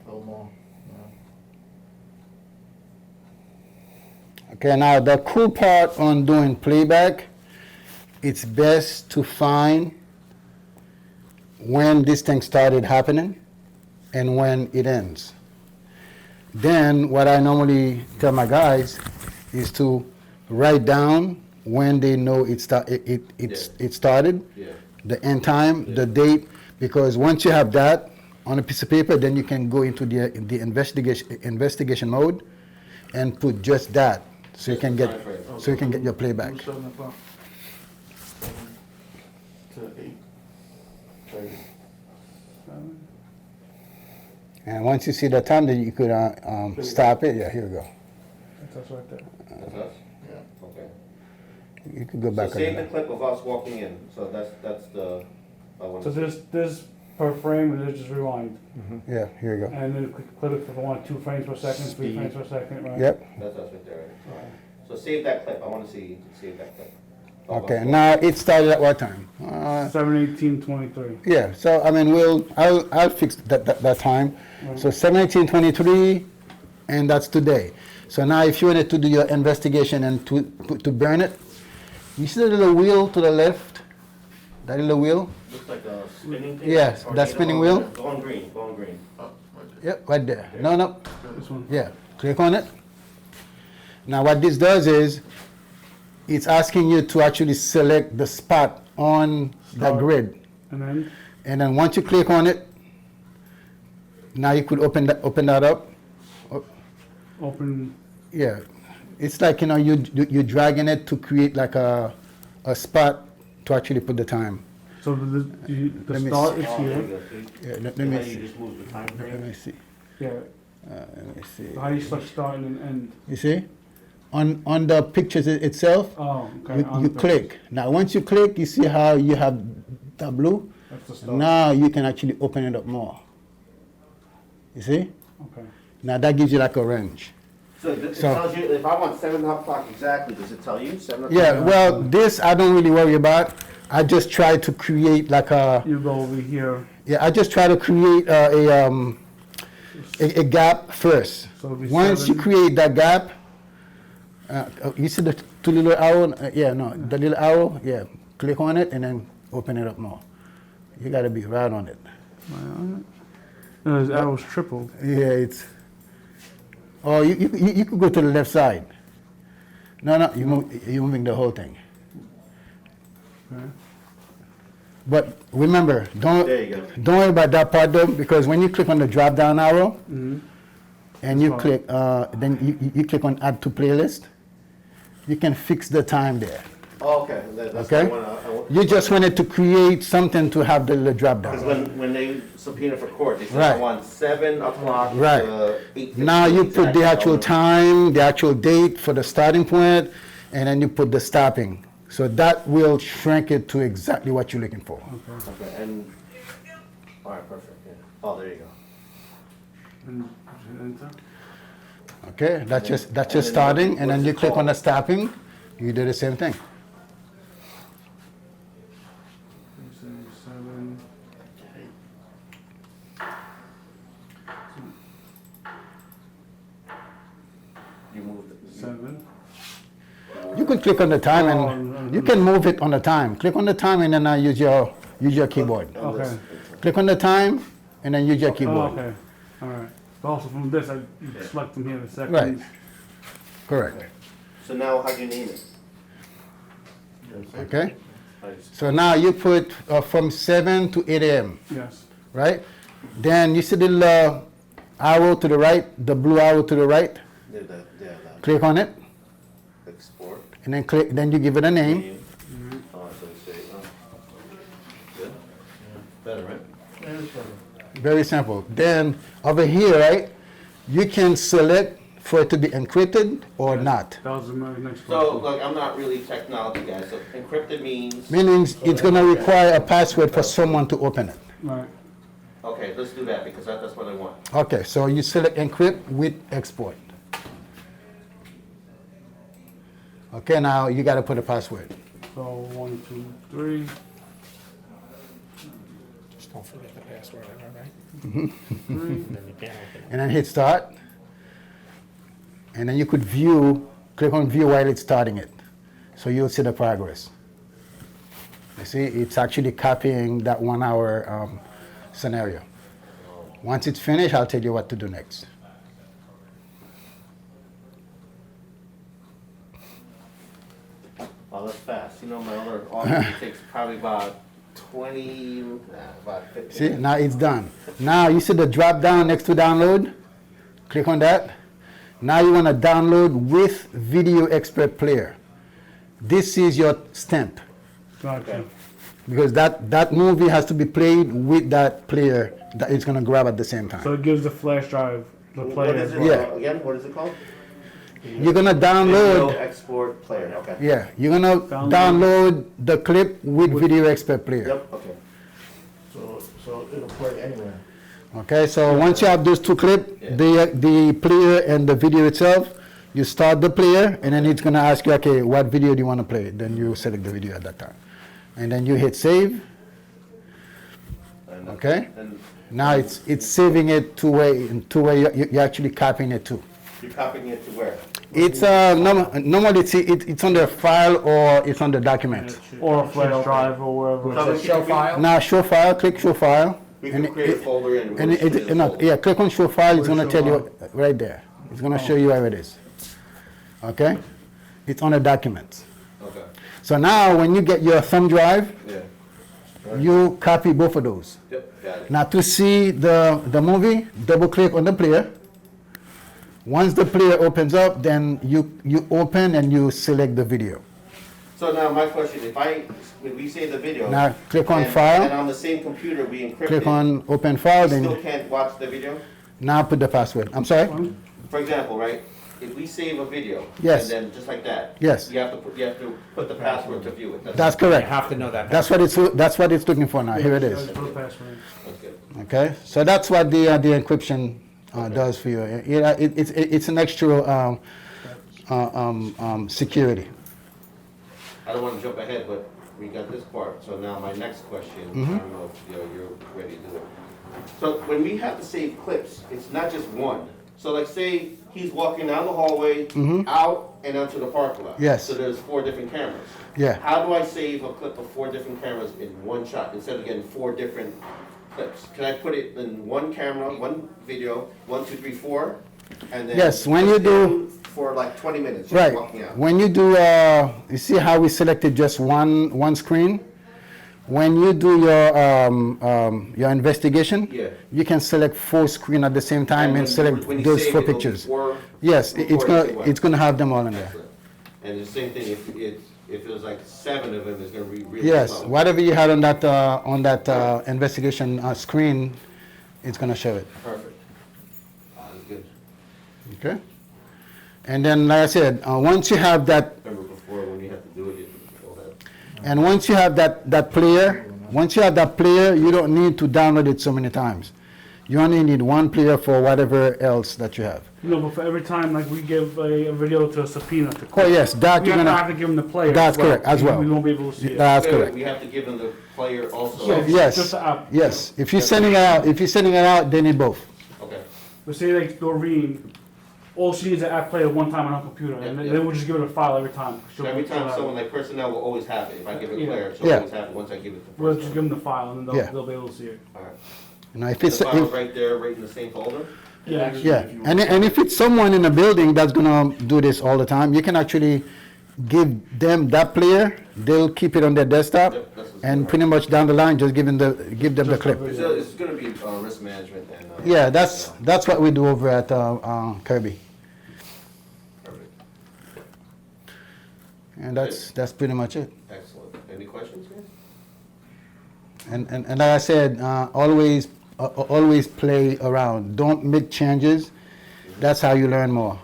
No more. Okay, now the cool part on doing playback, it's best to find when this thing started happening and when it ends. Then what I normally tell my guys is to write down when they know it started, Yeah. the end time, the date, because once you have that on a piece of paper, then you can go into the investigation mode and put just that, so you can get your playback. From 7 o'clock. 7 to 8:30. And once you see the time, then you could stop it. Yeah, here we go. That's us right there. That's us? Yeah. Okay. You could go So back. save the on clip of us walking in, so that's the, I want So to. this per frame, and then just rewind. Yeah, here you go. And then clip it for 1, 2 frames per second, 3 Speed. frames per second, right? Yep. That's us right there. Right? So save that clip, I want to save that clip. Of us Okay. walking. Now it started at what time? 7/18/23. Yeah. So I mean, I'll fix that time. So 17:23, and that's today. So now, if you wanted to do your investigation and to burn it, you see the little wheel to the left? That little wheel? Looks like a spinning thing? Yes, Or that either spinning on- wheel? Go on green, go on green. Oh, right there. Yep, right there. No. This one. Yeah, click on it. Now what this does is, it's asking you to actually select the spot on the Start. grid. And then Once you click on it, now you could open that up. open. Yeah, it's like, you're dragging it to create like a spot to actually put the time. So the Let me start see. is Oh, there you here. go, see? Yeah, let See how me you see. just move the time Let frame? me see. Yeah. Let me see. How do you select start and end? You see? On the pictures itself, Oh, okay. on you the- click. Now once you click, you see how you have the blue? That's the start. Now you can actually open it up more. You see? Okay. Now that gives you like a range. So it So- tells you, if I want 7 o'clock exactly, does it tell you 7 o'clock? Yeah, well, this I don't really worry about. I just try to create like You go over here. I just try to create a gap first. So it'll be Once you 7. create that gap, you see the two little arrow? The little arrow, click on it and then open it up more. You gotta be right on it. No, his arrow's triple. Yeah, it's. Oh, you could go to the left side. No, you're moving the whole thing. Okay. But remember, don't There you go. don't worry about that part though, because when you click on the drop down arrow Mm-hmm. and you Fine. click, then you click on add to playlist, you can fix the time there. Oh, okay, that's Okay. the one I want. You just wanted to create something to have the drop Because down. when they subpoena for court, they say Right. I want 7 o'clock Right. to 8:15. Now you put the exactly. actual time, the actual date for the starting point, and then you put the stopping. So that will shrink it to exactly what you're looking for. Okay, and, all right, perfect, yeah. Oh, there you go. And hit enter. Okay, that's just then starting, and what then is you it click on called? the stopping, you do the same thing. 7. You moved it. 7. You could click on the time Oh, and you can move it on the time. Click on the time and then use your keyboard. And this- Okay. Click on the time and then use your Oh, keyboard. okay. All right. But also from this, I you select from here the seconds. Right. Correct. So now how do you name it? Okay? I just- So now you put from 7 to 8 a.m., Yes. right? Then you see the little arrow to the right, the blue arrow to the right. Yeah, that, Click on it export. and then click. Then you give it a name. Name. Oh, so it's say, good? Better, right? Yeah, it's better. Very simple. Then over here, right, you can select for it to be encrypted or not. That was my next So, question. like, I'm not really technology guy, so encrypted means, Meaning it's going to require a password for someone to open it. Right. okay, let's do that, because that's what I want. Okay, so you select encrypt with export. Okay, now you got to put a password. So 1, 2, 3. Just don't forget the password, all right? 3. And then you can't open it. And then hit start. And then you could view, click on view while it's starting it. So you'll see the progress. You see, it's actually copying that 1 hour scenario. Once it's finished, I'll tell you what to do next. Oh, that's fast. You know, my other office it takes probably about 20, about 15. See, now it's done. Now you see the drop down next to download? Click on that. Now you want to download with Video Expert Player. This is your stamp, Gotcha. because that movie has to be played with that player that it's going to grab at the same time. So it gives the flash drive the What player is as it? well. Yeah. Again, what is it called? You're going to Video download, export player. Okay. yeah, you're going to download the clip with Video Expert Player. Yep. Okay. So it'll play anywhere. Okay, so once you have those two clips, Yeah. the player and the video itself, you start the player, and then it's gonna ask you, okay, what video do you want to play? Then you select the video at that time, and then you hit save. And, Okay. And Now it's saving it to where you're actually copying it to. you're copying it to where? It's normally it's on the file or it's on the document. Or a flash drive or wherever. So Show file? Now show file, click show file, We and can create a folder and. and we'll shoot it, in no, folder. yeah, click on show file. It's Where's gonna show tell you right there. It's gonna show you where it is. Okay, it's on the document. Okay. So now when you get your thumb drive, Yeah. you copy both of those. Yep. Got it. Now to see the movie, double click on the player. Once the player opens up, then you open and you select the video. So now my question: when we save the video. Now click on and, file. And on the same computer we encrypt Click it. on open file, We still then can't watch the video. now put the password. I'm sorry? For example, right? If we save a video. Yes. And then just like that. Yes. You have to put the password to view it. That's You correct. have to know that. That's what it's looking for now. Here it is. Put a password. That's good. Okay, so that's what the encryption does for you. It's an extra security. I don't want to jump ahead, but we got this part. So now my next question, Mm-hmm. I don't know if you're ready to do it. So when we have to save clips, it's not just one. So like say he's walking down the hallway, out and onto the parking lot. Mm-hmm. Yes. So there's 4 different cameras. Yeah. How do I save a clip of 4 different cameras in one shot instead of getting 4 different clips? Can I put it in one camera, one video, 1, 2, 3, 4, and then Yes, when just you do- in for like 20 minutes, just Right. walking out. When you do, you see how we selected just one screen? When you do your investigation, Yeah. you can select 4 screen at the same time and when- select when you those save 4 it, it'll be pictures. 4 Yes, it's recordings as well. gonna have them all in there. Excellent. And the same thing, if it was like 7 of them, it's gonna be really Yes, slow. whatever you had on that investigation screen, it's gonna show it. Perfect. That's good. Okay. And then, like I said, once you have that, Remember before when you had to do it, you had to do all that. and once you have that player, you don't need to download it so many times. You only need one player for whatever else that you have. No, but for every time, like we give a video to a subpoena to Oh court, yes, that we you're have to gonna. give them the player. That's correct, as well. We won't be able to see it. That's Wait, correct. We have to give them the player also. Yeah. Yes, Just the app. yes. If you're sending it out, they need both. Okay. But say like Doreen, all she needs is an app player one time on her computer, and Yeah. then we'll just give her a file every time. So every time she'll have someone it. like personnel will always have it. If I give it a Yeah. player, she'll Yeah. always have it once I give it to We'll just personnel. give them the file, and then Yeah. they'll be able to see it. All right. Now, if The it's file's right there, right in the same folder? Yeah. yeah, and if it's someone in a building that's gonna do this all the time, you can actually give them that player. They'll keep it on their desktop, Yep, that's what's and right. pretty much down the line, just give them the clip. It's gonna be risk management and. Yeah, that's what we do over at Kirby, Perfect. and that's pretty much it. Excellent. Any questions, guys? And like I said, always play around. Don't make changes. That's how you learn more.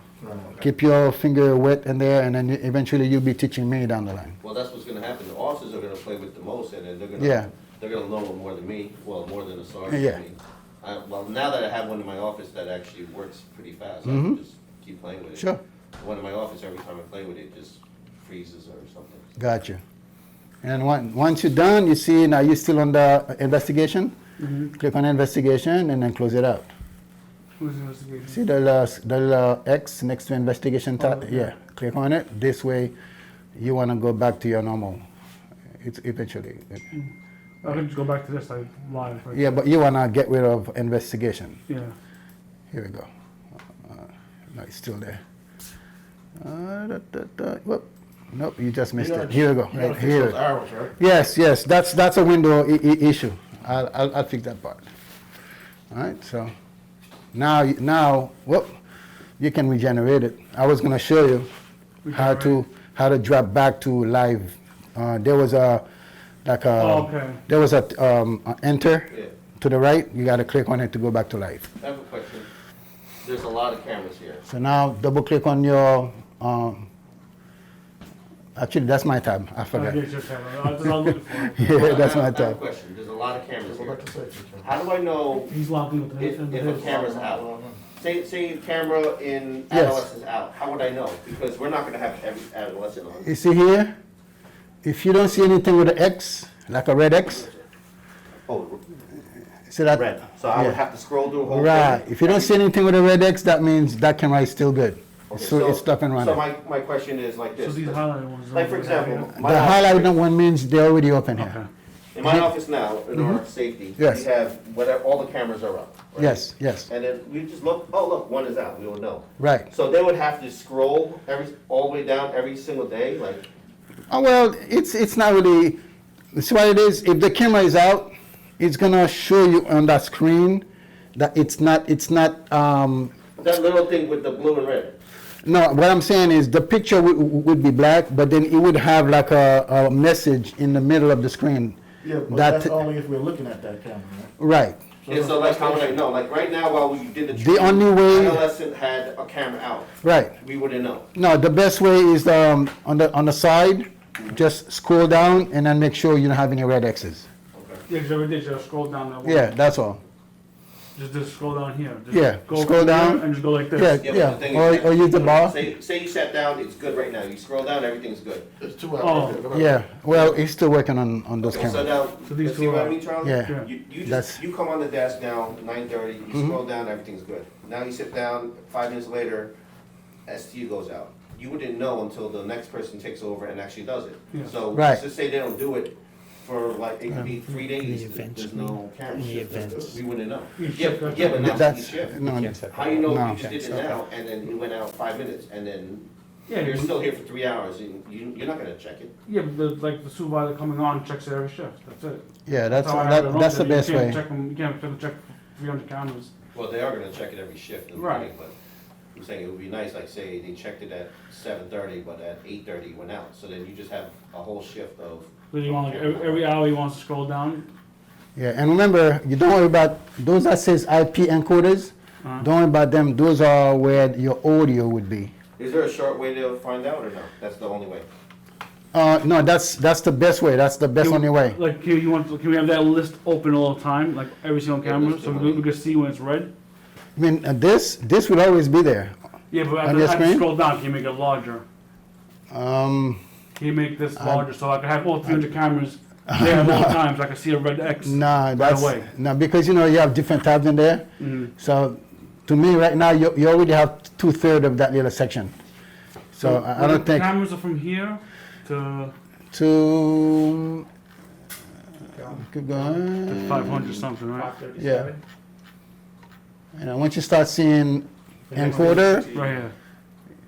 Keep your finger wet in there, and then eventually you'll be teaching me down the line. Well, that's what's gonna happen. The officers are gonna play with the most, and then Yeah. they're gonna know more than me, well, more than the sergeant. Yeah. Well, now that I have one in my office that actually works pretty fast, I Mhm. can just keep playing with it. Sure. One in my office, every time I play with it, just freezes or something. Gotcha. And once you're done, you see now you're still on the investigation. Click on investigation and then close it out. Who's the investigation? See the little X next to investigation tab? okay. Yeah, click on it. This way, you want to go back to your normal. It's eventually. I can just go back to this, like, live. Right? Yeah, but you want to get rid of investigation. Yeah. Here we go. No, it's still there. Whoop. Nope, you just missed it. Here we go. You gotta Right fix here. those arrows, right? Yes, that's a window issue. I'll fix that part. All right, so now, whoop, you can regenerate it. I was gonna show you how to drop back to live. There was a there was a enter Yeah. to the right. You got to click on it to go back to live. I have a question. There's a lot of cameras here. So now double click on your. Actually, that's my tab. I forgot. Get your camera. That's what I'm looking for. Yeah, that's my I have a tab. question. There's a lot of cameras Go here. back to safety. How do I know He's locked in with the if a camera's out? Say camera in Yes. adolescents out. How would I know? Because we're not gonna have every adolescent on. You see here, if you don't see anything with an X, like a red X, Oh, see that? red. So I Yeah. would have to scroll through the whole Right. thing. If you don't see anything with a red X, that means that camera is still good. Okay, So it's up and So running. my question is like So this. these highlighted ones. are Like for what we have example, here. my The office- highlighted one means they're already open Okay. here. in my office now, in our safety, Yes. we have whatever, all the cameras are up. right? Yes, yes, And then we just look, oh, look, one is out, we will know. right. So they would have to scroll all the way down every single day, like, Oh, well, it's not really, see what it is, if the camera is out, it's gonna show you on that screen that it's not, that little thing with the blue and red. no, what I'm saying is the picture would be black, but then it would have like a message in the middle of the screen. Yeah, but That- that's only if we're looking at that camera, right? Right. Yeah, so like, how would I know? Like, right now, while we did the The training, only way- adolescent had a camera out, Right. we wouldn't know. No, the best way is on the side, just scroll down and then make sure you don't have any red X's. Yeah, because every day just scroll down that one. Yeah, that's all. Just scroll down here. Just Yeah, go scroll from here down. and just go like this. Yeah, Yeah, but yeah, the thing is that- or use the bar. Say you sat down, it's good right now. You scroll down, everything's good. There's 2 hours. Oh. right there. Go back. Yeah, well, he's still working on those Okay, so cameras. now, So these let's see two what I are- mean, Charlie? Yeah. Yeah. You That's- just, you come on the desk now, 9:30, you scroll down, everything's good. Now you sit down, 5 minutes later, STU goes out. You wouldn't know until the next person takes over and actually does it. Yeah. So, Right. let's just say they don't do it for like, it could be 3 days, events, there's no camera any shift. events. We wouldn't know. You Yeah, shift, yeah, but not each That's, shift. no, How you know No. you just did it now, and then you went out 5 minutes, and then Yeah, you're but- still here for 3 hours, and you're not gonna check it. Yeah, but like the supervisor coming on checks it every shift. That's it. yeah, that's how I have it on that's the there. best You can't way. check them. You can't check 300 cameras. Well, they are gonna check it every shift in the Right. beginning, but I'm saying it would be nice, like say they checked it at 7:30, but at 8:30 went out, so then you just have a whole shift of. So you want like every hour you want to scroll down. Yeah, and remember, you don't worry about those that says IP encoders. Uh-huh. Don't worry about them. Those are where your audio would be. Is there a short way to find out or no? That's the only way. No, that's the best way. That's the best only way. Like, can we have that list open all the time, like every single Yeah, camera, list so of we money. can see when it's red? I mean, this will always be there. Yeah, but On your I have to screen? scroll down. Can you make it larger? Can you make this larger so I can have all 300 cameras there at all times? I can see a red X Nah, right that's away. no, because you know you have different tabs in there. Mhm. So to me, right now, you already have 2/3 of that little section. So I when don't the think cameras are from here to to keep going. 500 something, right? Yeah. You know, once you start seeing encoder Right here.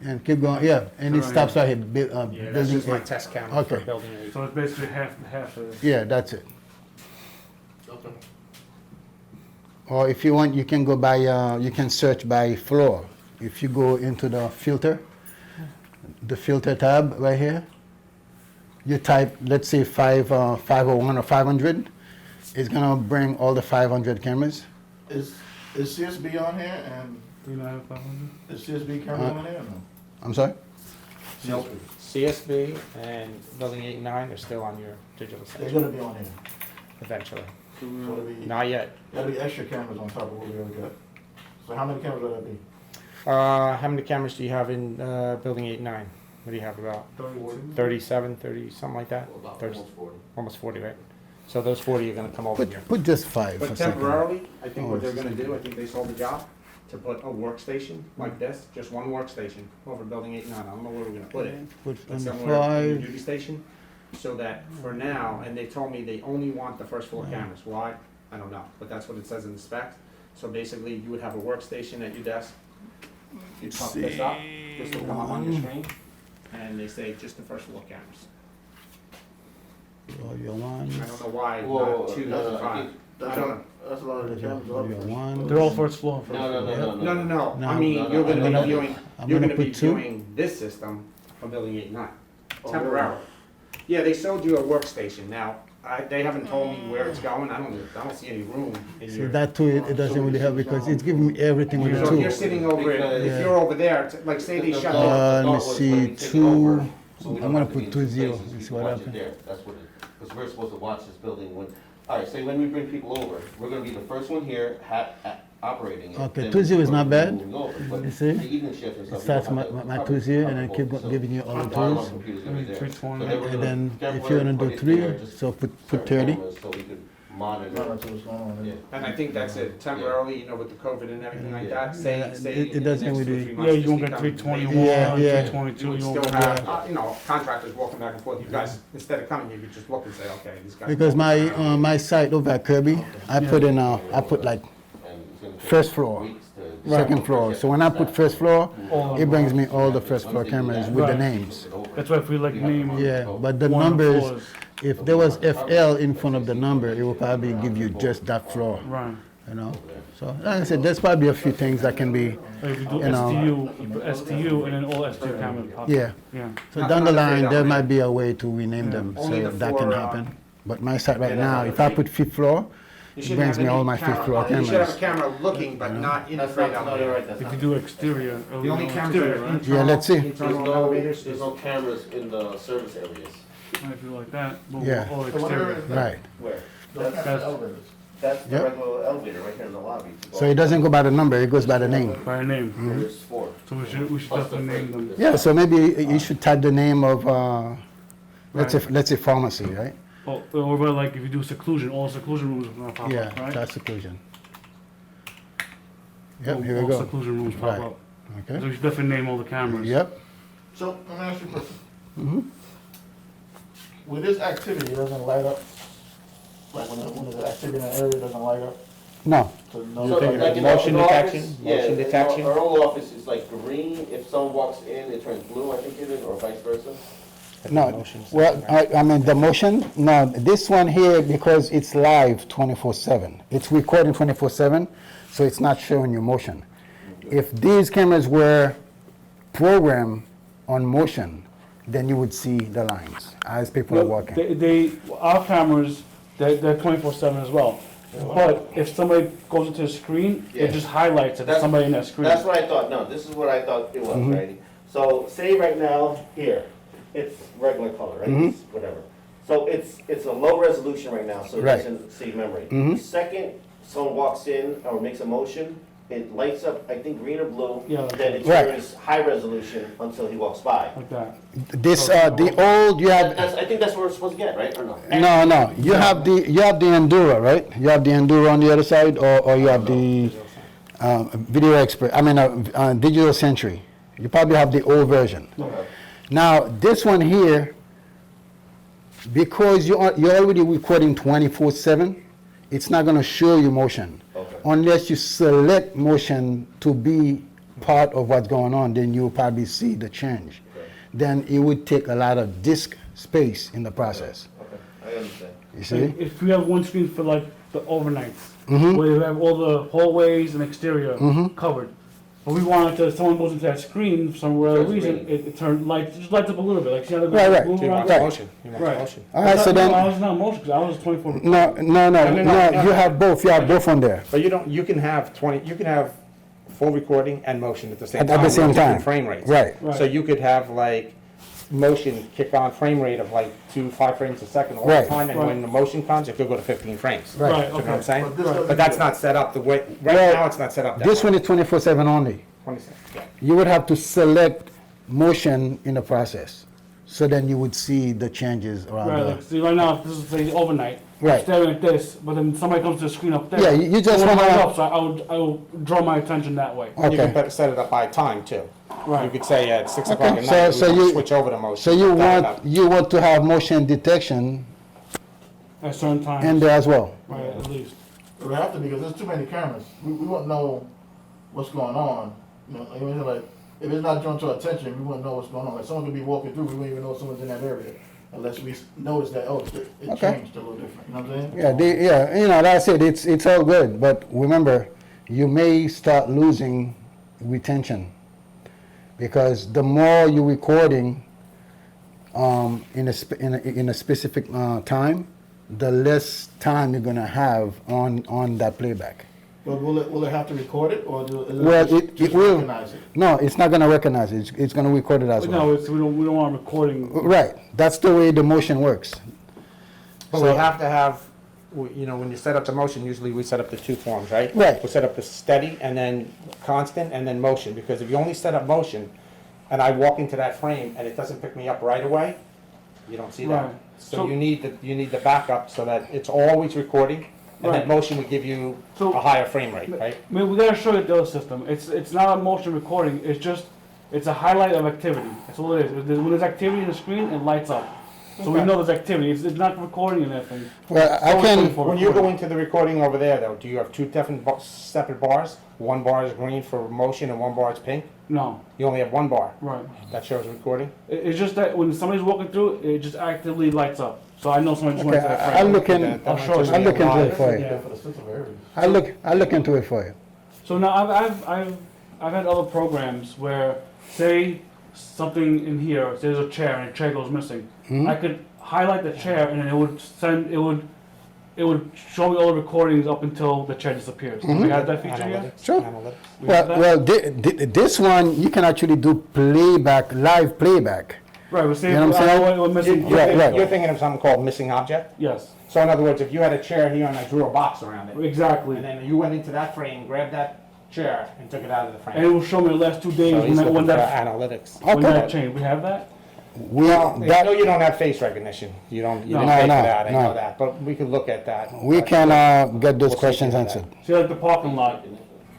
and keep going, yeah, and it Right stops right here. Yeah, that's Building just my eight. test camera for Okay. building 8. So it's basically half of this. Yeah, that's it. Okay. Or if you want, you can go by, you can search by floor. If you go into the filter tab right here, you type, let's say 501 or 500, it's gonna bring all the 500 cameras. Is CSB on here and 3.5, 500. is CSB camera on there or no? I'm sorry? Nope. CSB and building 8 and 9 are still on your digital They're section gonna be on here. eventually. So it'll be, Not yet. that'll be extra cameras on top of what we already got. So how many cameras will that be? How many cameras do you have in building 8 and 9? What do you have, about 32. 37, 30, something like that? About 30 almost 40. Almost 40, right? So those 40 are gonna come over here. Put just 5 for But a second. temporarily, I think Oh, what they're it's gonna do, I think they sold the job, to put a workstation like this, just one workstation, over building 8 and 9, I don't know where we're gonna put it. Put But on somewhere in the 5. duty station, so that for now, and they told me they only want the first floor cameras, why? I don't know, but that's what it says in the specs. So basically, you would have a workstation at your desk, you pump this up, this will come up on your screen, and they say just the first floor cameras. All your ones. I don't know why, Whoa, not 2 no, to no, 5. That's I don't a, know. that's a lot of the cameras. All your ones. They're all first floor. No, No. I mean, No, no, you're gonna I'm be gonna- viewing, I'm you're gonna gonna be put 2. viewing this system from building 8 and 9, Oh, temporarily. Yeah, they sold you a workstation, now, they haven't told me where it's going, I don't see any room in See, your. that too, it doesn't really help because it's giving me everything with So if you're 2. sitting over it, Because- if you're over there, like say they shut down. let me thought was see, when we take it 2. over, so we I'm don't gonna have to put be in 2 two 0. places, You we see can what watch it happened? there. That's what it, because we're supposed to watch this building when, all right, say when we bring people over, we're gonna be the first one here, operating it. Okay, then 2 0 is we're not bad. moving over, but You see? the evening shift and It stuff, we starts don't my, have to my cover- 2 0 and then cover keep both, so giving you all the our 2s. computer's gonna be there. 320. So then we're And gonna then if temporarily you're gonna put do it 3, there, just so put certain 30. cameras So we could monitor. Monitor what's going on. Yeah. And I think that's it, temporarily, you know, with the COVID and everything like that, Yeah, say it in the doesn't next 2 or really- 3 Yeah, months, you won't just get become 321, Yeah, yeah. 322. You would You still won't have, get. you know, contractors walking back and forth, you guys, instead of coming, you could just look and say, okay, this guy's. Because my site over at Kirby, I put in I put like And it's gonna take first floor, weeks to- second floor. So when I put first floor, All it brings me all the first floor cameras with the Right. names. That's why if we like name. Yeah, but the one of the numbers, floors. if there was FL in front of the number, it will probably give you just that floor, Right. you know? So like I said, there's probably a few things that can be, Or if you do You know. STU, you put STU and then all STU cameras pop up. yeah. Yeah. So Not- down the not line, afraid there of it. might be a way to rename them, Only so the that can floor, happen. But my site right yeah, now, that's if I right. put fifth floor, You it shouldn't brings have me all any my fifth floor You should have a cameras. camera looking, but not in the That's freight not, no, you're elevator. right, that's If you not. do exterior. The only cameras exterior, are right? internal. let's see. There's Internal no, elevators there's is, no cameras in the service areas. If you like that, boom, Yeah. all So whatever exterior. it is, Right. Where? those That's, cameras are elevators. that's the Yep. regular elevator right here in the lobby. So it doesn't go by the number, it goes by the name. By name. There's 4. So we should Plus the definitely name freight. them. Yeah, so maybe you should type the name of, let's Right. say, let's say pharmacy, right? Or about like if you do seclusion, all seclusion rooms are gonna pop Yeah, up, right? that's seclusion. Yep, All- here we all go. seclusion rooms pop Right. up. So Okay. we should definitely name all the cameras. Yep. So, let me ask you a question. Mm-hmm. With this activity, it doesn't light up? Like when there's activity in an area, it doesn't light up? No, So So, no, thinking like of in motion our detection? office, yeah, Motion in detection? Our old office is like green, if someone walks in, it turns blue, I think it is, or vice versa. no, well, I mean, the motion, no, this one here, because it's live 24/7. It's recording 24/7, so it's not showing you motion. If these cameras were programmed on motion, then you would see the lines as people are Well, walking. our cameras, they're 24/7 as well. But if somebody goes into the screen, Yeah. it just highlights that there's That's- somebody in that screen. That's what I thought, no, this is what I thought it was, Mm-hmm. right? So, say right now, here, it's regular color, right? Mm-hmm. It's whatever. So it's a low resolution right now, so it Right. doesn't see memory. Mhm. The second someone walks in or makes a motion, it lights up, I think, green or blue, Yeah, like then it Right. turns high resolution until he walks by. Like that. This, the old, you have, That's, I think that's what we're supposed to get, right, or no? no, you have the Enduro, right? You have the Enduro on the other side, or you have the Video Expert, Digital Century. You probably have the old version. Okay. Now, this one here, because you're already recording 24/7, it's not gonna show you motion. Okay. Unless you select motion to be part of what's going on, then you'll probably see the change. Okay. Then it would take a lot of disk space in the process, Okay, I understand. you see? If we have one screen for like the overnights, Mhm. where you have all the hallways and exterior Mhm. covered. But we want it to, someone goes into that screen for some other Turns reason, green. it turns light, just lights up a little bit, like see how the Right. move So you around? want Right. motion, you want Right. motion. All right, so No, I then, was not motion, because I was 24. no, you have both on there. But you can have full recording and motion at the same At time. the same with different time. Frame rates. Right. Right. So you could have like motion kick on frame rate of like 5 frames a second all Right. the time, and Right. when the motion comes, it could go to 15 frames. Right. Right, You know what I'm okay. saying? But this doesn't But that's do not set up the way, right Well, now it's not set up that This way. one is 24/7 only. 26, yeah. You would have to select motion in the process. So then you would see the changes around Right, the. like, see, right now, this is say overnight. I'm Right. staring at this, but then somebody comes to the screen up there. Yeah, you just So when I wanna- look up, so I would draw my attention that way. And you Okay. could set it up by time too. Right. You could say at 6 o'clock Okay, at so- night, so we you- can switch over to motion. So you That- want to have motion detection At certain times. in there as well. Right, at least. It would have to, because there's too many cameras. We wouldn't know what's going on. You know, I mean, like, if it's not drawn to our attention, we wouldn't know what's going on. Like, someone could be walking through, we wouldn't even know someone's in that area. Unless we notice that, oh, it Okay. changed a little different, you know what I'm saying? Yeah, you know, that's it. It's all good, but remember, you may start losing retention because the more you're recording in a specific time, the less time you're gonna have on that playback. But will it have to record it, or is Well, it just it will. recognize it? No, it's not gonna recognize it. It's gonna record it as But well. no, we don't want recording. Right. That's the way the motion works. But we have to have, you know, when you set up the motion, usually we set up the two forms, right? Right. We set up the steady and then constant and then motion, because if you only set up motion and I walk into that frame and it doesn't pick me up right away, you don't see that. Right. So So- you need the backup so that it's always recording, and that Right. motion would give you So- a higher frame rate, right? I mean, we gotta show you the other system. It's not a motion recording, it's a highlight of activity. That's all it is. When there's activity in the screen, it lights up. So we Okay. know there's activity. It's not recording anything. Well, I Always can. 24 When you go recording. into the recording over there though, do you have two different separate bars? One bar is green for motion and one bar is pink? No, You only have one bar right. that shows recording? It's just that when somebody's walking through, it just actively lights up. So I know somebody just Okay, went to that I'll frame. look in. I'll show you. I'll look into it for you. Yeah. For the sensitive areas. I'll look into it for you. So now I've had other programs where, say something in here, say there's a chair and a chair goes missing. I could highlight the chair and then it would show me all the recordings up until the chair disappears. We have that feature yet? Analytics? Sure. Analytics. We have that? Well, this one you can actually do playback, live playback. Right, we're saying, You know what I'm saying? we're missing. You're, Right, right. you're thinking of something called missing object? Yes, So in other words, if you had a chair here and I drew a box around it, exactly. and then you went into that frame, grabbed that chair and took it out of the frame. And it will show me the last 2 days So he's when looking for that analytics. when Okay. that changed. We have that? We I know that you don't have face recognition. You don't. You No. didn't No, pay no, for that. I no. know that. But we could look at that. we But, can get those We'll see questions into that. answered. See, like the parking lot.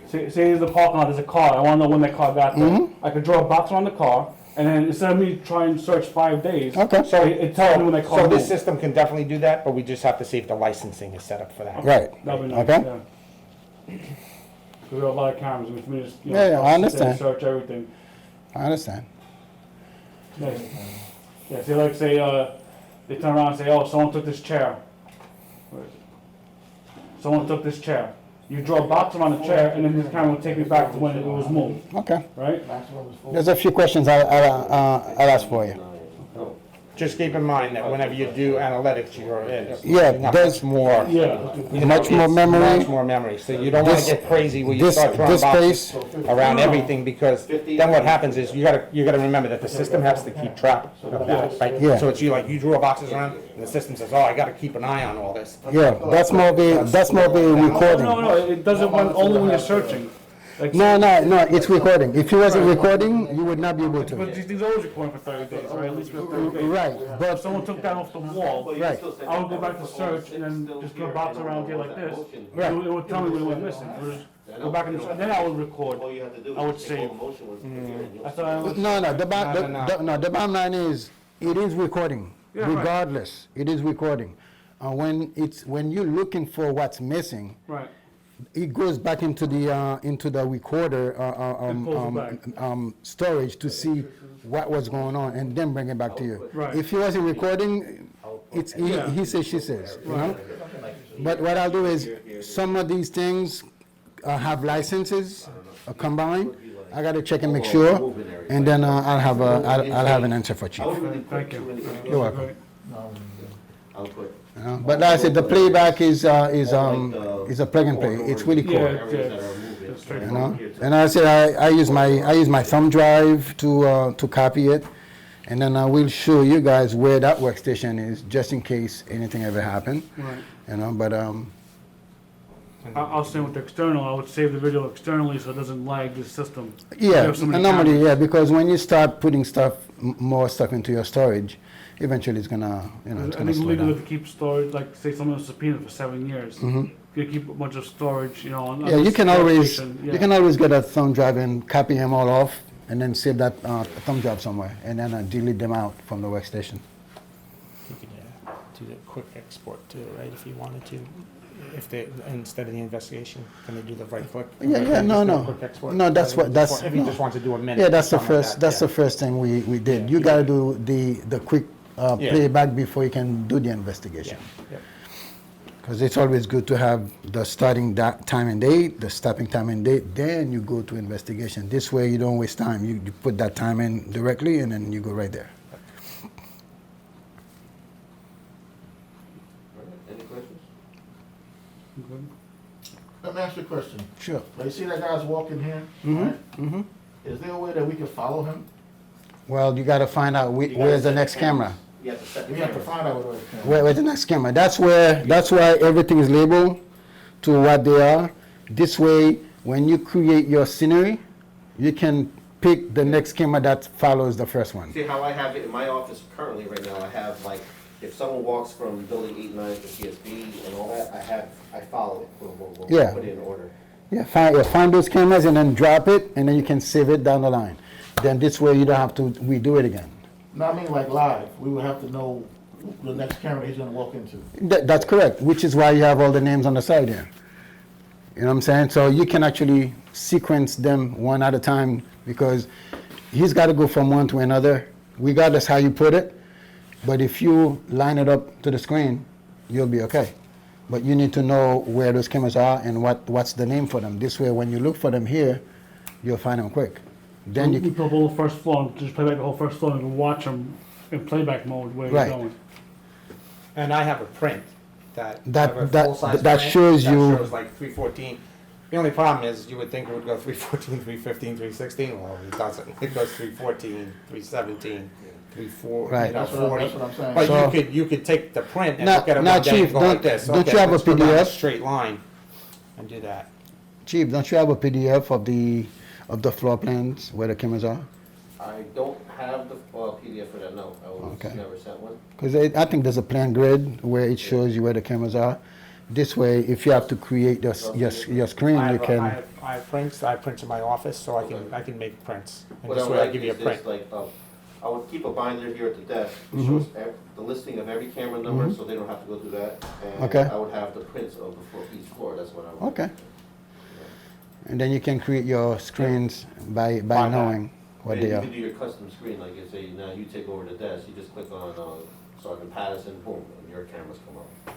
Say there's a parking lot, there's a car. I want to know when that car got there. I could draw a box around the car, and then instead of me trying to search 5 days, Okay. So it tells me when that car So this moved. system can definitely do that, but we just have to see if the licensing is set up for that. Right. That'd be nice. Okay. Yeah. 'Cause we have a lot of cameras. We can just Yeah, yeah, I understand. Search everything. I understand. Nice. Yeah. See, like say they turn around and say, "Oh, someone took this chair." Where is it? Someone took this chair. You draw a box around the chair, and then this camera will take me back to when it was moved. Okay. Right? Maximum is 4. There's a few questions I'll ask for you. Just keep in mind that whenever you do analytics, you're Yeah, using up there's- much more. Yeah. you know, Much more it's memory. Much more memory. So you don't want This- to get crazy where you this- start throwing this boxes space- around everything, because then what happens is you gotta remember that the system has to keep track of that, right? Yeah. So it's you draw boxes around, and the system says, oh, I gotta keep an eye on all this. Yeah, that's more of a recording. No, it doesn't run only when you're searching. Like, No, it's recording. If it wasn't recording, you would not be able to. But these things are always recording for 30 days, right? At least for 30 days. Right, If but someone took that off the wall, Right. I would go back to search and then just put a box around here like this. Right. It would tell me what it was missing. It would just go back and then I would record. All you have to do I would is take all save. the motion ones and put it in. You'll That's what I was. no, No. the bottom line is, it is recording, Yeah, right. regardless. It is recording. When you're looking for what's missing, Right. it goes back into the recorder And pulls it back. storage to see what was going on, and then bring it back to you. Right. If he wasn't recording, it's Yeah. he says, she says, you know. But what I'll do is, some of these things have licenses combined. I got to check and make sure, and then I'll have an answer for I Chief. would really put Thank too you. many. You're welcome. I'll put. You know? But like I said, the playback is a plug and play. It's really cool. Yeah. Areas that are moving. That's straight You know, and I said I use my thumb drive to copy it, and then I will show you guys where that workstation is, just in case anything ever happened. Right. You know, but And I'll send with the external, I would save the video externally so it doesn't lag the system. Yeah, have so many normally, cameras. yeah, because when you start putting more stuff into your storage, eventually it's gonna, it's I gonna think slow legally down. to keep storage, like say someone was subpoenaed for 7 years, you keep a bunch of storage, on. Yeah, on you the can always, station, you can always get a thumb drive and copy them all off, and then save that thumb drive somewhere, and then delete them out from the workstation. You could do the quick export too, right, if you wanted to. If they, instead of the investigation, can they do the right click? Yeah, Right yeah, click, no, just do a no. quick export? No, that's If what- he just that's- want- If he no. just wants to do a minute. Yeah, that's the something like first, that, that's yeah. the first thing we did. Yeah. You gotta do the quick Yeah. playback before you can do the investigation. Yeah, Because it's always good to have the starting time and date, the stopping time and date, then you go to investigation. This way you don't waste time. You put that time in directly and then you go right there. All right, any questions? Okay. Let me ask you a question. Sure. Like, you see that guy's walking here, right? Is there a way that we can follow him? Well, you gotta find out You gotta where's the set next cameras. camera. You have to set the We have to cameras. find out where the camera. Where's the next camera? That's why everything is labeled to what they are. This way, when you create your scenery, you can pick the next camera that follows the first one. See how I have it in my office currently right now, I have like, if someone walks from building 8 and 9 to CSB and all that, I follow it, boom, boom, boom, Yeah. put it in order. Yeah, find those cameras and then drop it, and then you can save it down the line. Then this way you don't have to redo it again. No, I mean like live. We would have to know the next camera he's gonna walk into. That's correct, which is why you have all the names on the side here. You know what I'm saying? So you can actually sequence them one at a time because he's got to go from one to another, regardless how you put it. But if you line it up to the screen, you'll be okay. But you need to know where those cameras are and what's the name for them. This way, when you look for them here, you'll find them quick. Then you We can, put the whole first floor, and just play back the whole first floor, and you can watch them in playback mode where Right. you're going. And I have a print that. That- I have a that- full-size that print shows you- That shows like 314. The only problem is you would think it would go 314, 315, 316. Well, it doesn't. It goes 314, 317, 34, Right. you know, That's what 40. I'm saying. But So- you could take the print and Now- look at it now, one day Chief, and go like don't- this. don't Okay, you have a let's go down PDF? straight line and do that. Chief, don't you have a PDF of the floor plans where the cameras are? I don't have the PDF for that, no, I was Okay. never sent one. Because I think there's a plan grid where it shows you where the cameras are. This way, if you have to create your screen, I you have, can. I have prints. I print in my office, so I can make prints. And What this I way would I like give you a is print. this, like, I would keep a binder here at the desk, Mm-hmm. which shows the listing of every camera number, so they don't have to go through that. And Okay. I would have the prints of each floor, that's what I would. Okay. And then you can create your screens by By knowing what And they you are. can do your custom screen, like you say, now you take over the desk, you just click on Sergeant Patterson, boom, and your cameras come up.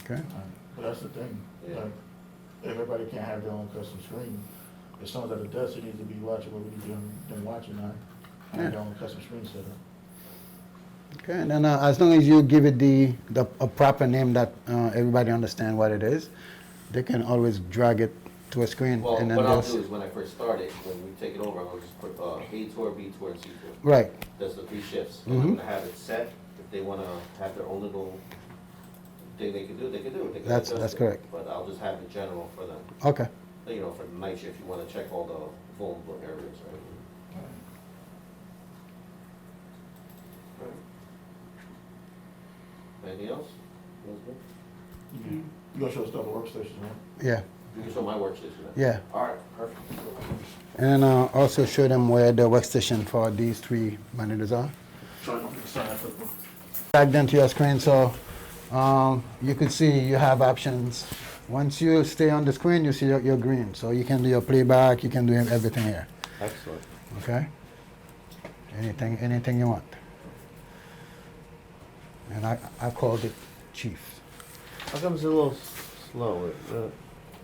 Okay. But that's the thing. Yeah. Like, everybody can't have their own custom screen. If someone's at a desk, it needs to be watching what we need them watching on. Yeah. Have their own custom screen set up. Okay. And then as long as you give it a proper name that everybody understand what it is, they can always drag it to a screen Well, and then what I'll just do is when I first started, when we take it over, I'll just put A tour, B tour, and C tour. right. That's the 3 shifts. And I'm gonna have it set, if they wanna have their own little thing they can do, they can do it. They can That's adjust it. correct. But I'll just have it general for them. Okay. You know, for the night shift, you wanna check all the vulnerable areas, right? Anything else? Elizabeth? You gonna show us the workstation, right? Yeah. You can show my workstation now. Yeah. All right, perfect. And also show them where the workstation for these 3 monitors are. Back then to your screen, so you could see you have options. Once you stay on the screen, you see your green. So you can do your playback, you can do everything here. Excellent. Okay? Anything you want. And I called it Chief. How come it's a little slow?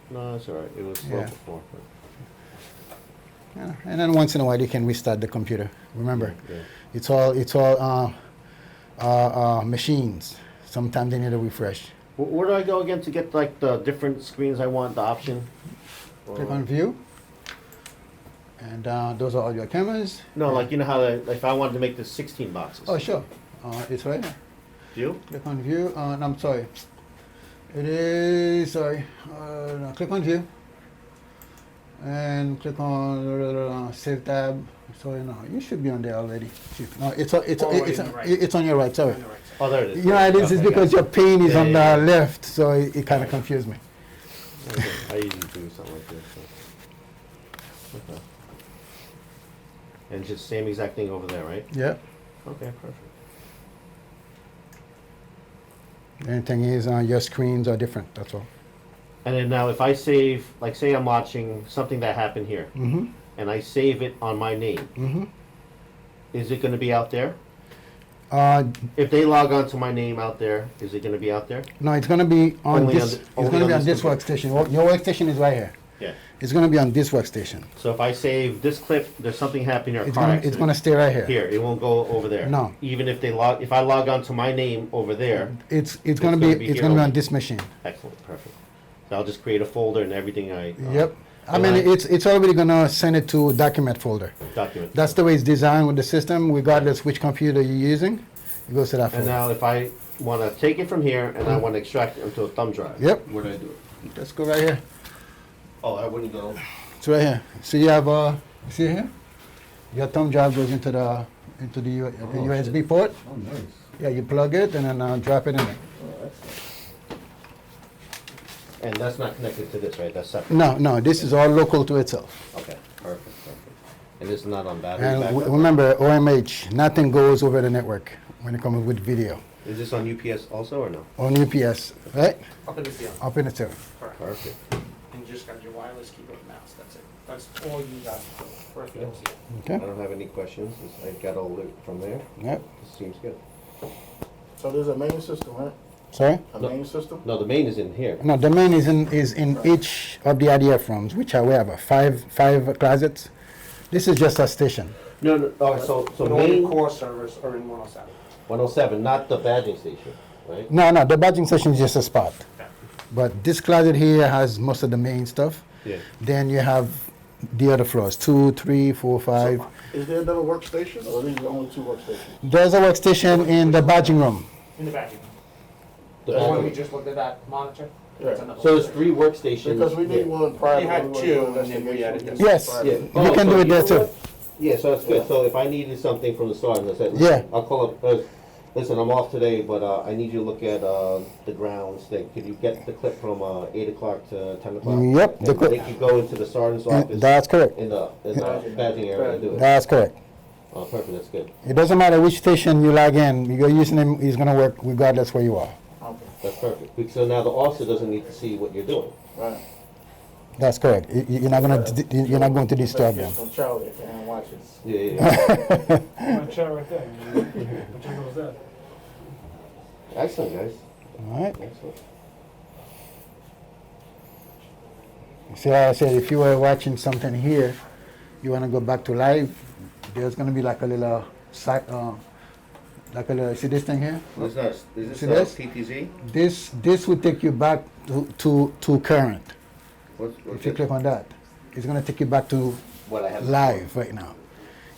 No, it's all right. It was slow Yeah. before. But Yeah. And then once in a while you can restart the computer. Remember, yeah. it's all machines. Sometimes they need a refresh. Where do I go again to get like the different screens I want, the option? Click on View. And those are all your cameras. No, like you know how if I wanted to make the 16 boxes. Oh, sure. It's right here. Do you? Click on View. No, I'm sorry. It is, sorry, now click on view. And click on save tab. So you know, you should be on there already. No, it's Already on the right. it's on your right, sorry. On the right side. Oh, there it is. You know, this is Okay, because got your pane is Yeah, on yeah, the yeah. left, so it kind of confused me. it. Okay, I usually do something like this. So. Okay. And just same exact thing over there, right? Yeah. Okay, perfect. The only thing is, your screens are different. That's all. And then now if I save, like say I'm watching something that happened here, Mm-hmm. and I save it on my name, Mm-hmm. is it gonna be out there? Uh, If they log on to my name out there, is it gonna be out there? no, it's gonna be on Only on this. the- It's only gonna on be on this this workstation. Your workstation is right here. Yeah. It's gonna be on this workstation. So if I save this clip, there's something happening or a It's car gonna accident. it's gonna stay right here. Here, it won't go over there. No. Even if if I log on to my name over there, It's It's gonna gonna be be it's here gonna be on only. this machine. excellent, perfect. So I'll just create a folder and everything I. Yep. I and mean, it's already gonna send it to document folder. Document. That's the way it's designed with the system, regardless which computer you're using. It goes to that And folder. now if I wanna take it from here and I wanna extract it onto a thumb drive. Yep. Where do I do it? Let's go right here. Oh, I wouldn't go. It's right here. So you have see here? Your thumb drive goes into the USB port. Oh, nice. Yeah, you plug it and then drop it in there. And that's not connected to this, right? That's separate? No, this is all local to itself. Okay, perfect. And this is not on battery And backup? remember, OMH, nothing goes over the network when it comes with video. Is this on UPS also or no? On UPS, right? Up in the field. Up in the tail. Correct. Perfect. And you just got your wireless keyboard and mouse, that's it. That's all you got for a field seal. I Okay? don't have any questions. I got all it from there. Yep. This seems good. So there's a main system, right? Sorry? A No. main system? No, the main is in here. No, the main is in each of the IDF rooms, which are wherever, five closets. This is just a station. No, no, oh, so But all your main core servers are in 107. 107, not the badging station, right? No, the badging station is just a spot. But this closet here has most of the main stuff. Yeah. Then you have the other floors, 2, 3, 4, 5. Is there another workstation, or are these the only two workstations? There's a workstation in the badging room. In the back. The The one we badging. just looked at that monitor? Yeah. That's another So there's one. 3 workstations. Because we need Yeah. one private. We had one two, for and then we investigation, added one this. Yes. private. Yeah. You can do it there know too. what? Yeah, so that's good. So if I needed something from the start, and I said, Yeah. I'll call up, listen, I'm off today, but I need you to look at the grounds thing. Could you get the clip from 8 o'clock to 10 o'clock? Yep, the And clip. they could go into the sergeant's office That's correct. in the badging area and do it. That's correct. Oh, perfect, that's good. It doesn't matter which station you log in, your username is gonna work regardless where you are. Okay, That's perfect. So now the officer doesn't need to see what you're doing. right. That's correct. You're not going to disturb them. From Charlie, if anyone watches. Yeah, yeah, yeah. My chair right there. What chair goes there? Excellent, guys. All right. Excellent. See how I said, if you were watching something here, you want to go back to live, there's going to be like a little see this thing here? Is this See this? PTZ? This would take you back to current. What's If you click on that, it's going to take you back to what I have? live right now.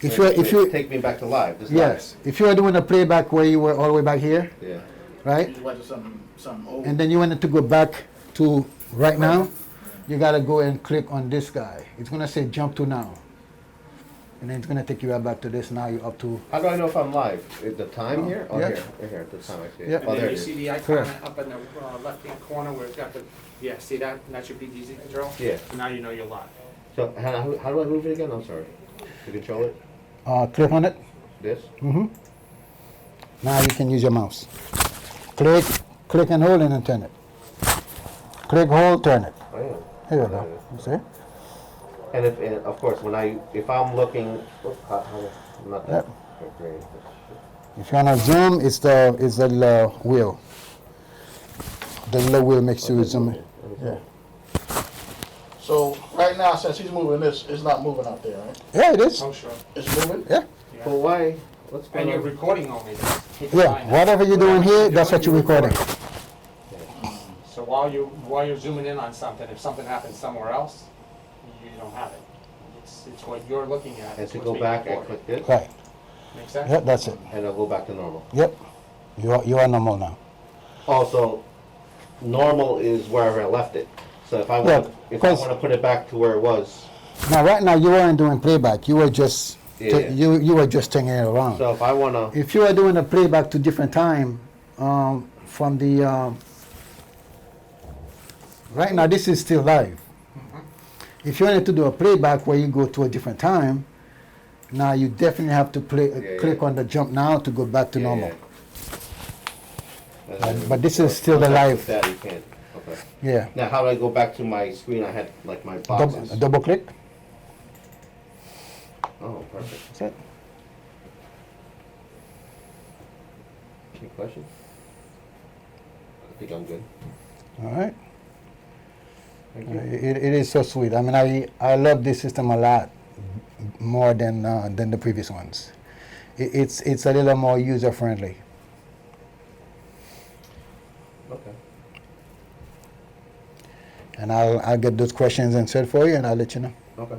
If So you take me back to live. This yes, if you were doing a playback where you were all the way back here, live. Yeah. right? He's watching something old. And then you wanted to go back to right now, you gotta go and click on this guy. It's gonna say jump to now. And then it's gonna take you right back to this. Now you're up to, How do I know if I'm live? Is the time here? Oh, Yeah. here. Right here. The time I see it. Yeah. Oh, And there then it you is. see the icon Correct. up in the left-hand corner where it's got the, yeah, see that? And that's your PTZ control? Yeah. So now you know you're live. So how do I move it again? I'm sorry. To control it? click on it. This? Now you can use your mouse. Click and hold and then turn it. Click, hold, turn it. Oh, yeah. Here you go. You see? And of course, if I'm looking, I'm not that great. If you wanna zoom, it's the little wheel. The little wheel makes you zoom in. Yeah. So right now, since he's moving this, it's not moving out there, right? Yeah, it is. Oh, sure. It's moving? Yeah. Yeah. But why? What's And going you're on? recording only. Yeah. Whatever you're doing here, that's what you're recording. So while you're zooming in on something, if something happens somewhere else, you don't have it. It's what you're looking at. And It's to what's go being back, I recorded. click this, Right. Make sense? Yep, that's it. and I'll go back to normal. Yep. You are normal now. Also, normal is wherever I left it. So if I Yeah, want, if I 'cause- want to put it back to where it was, Now, right now, you weren't doing playback. You were just Yeah. you were just turning it around. so if I want to, If you are doing a playback to different time, from the right now, this is still live. If you wanted to do a playback where you go to a different time, now you definitely have to Yeah, click yeah. on the jump now to go back to Yeah, normal. yeah. But this is still the live. That you can't. Okay. Yeah. Now, how do I go back to my screen? I had like my boxes. Double click. Oh, perfect. That's it. Any questions? I think I'm good. All right. Thank you. It is so sweet. I mean, I love this system a lot more than the previous ones. It's a little more user friendly. Okay. And I'll get those questions answered for you, and I'll let you know. Okay.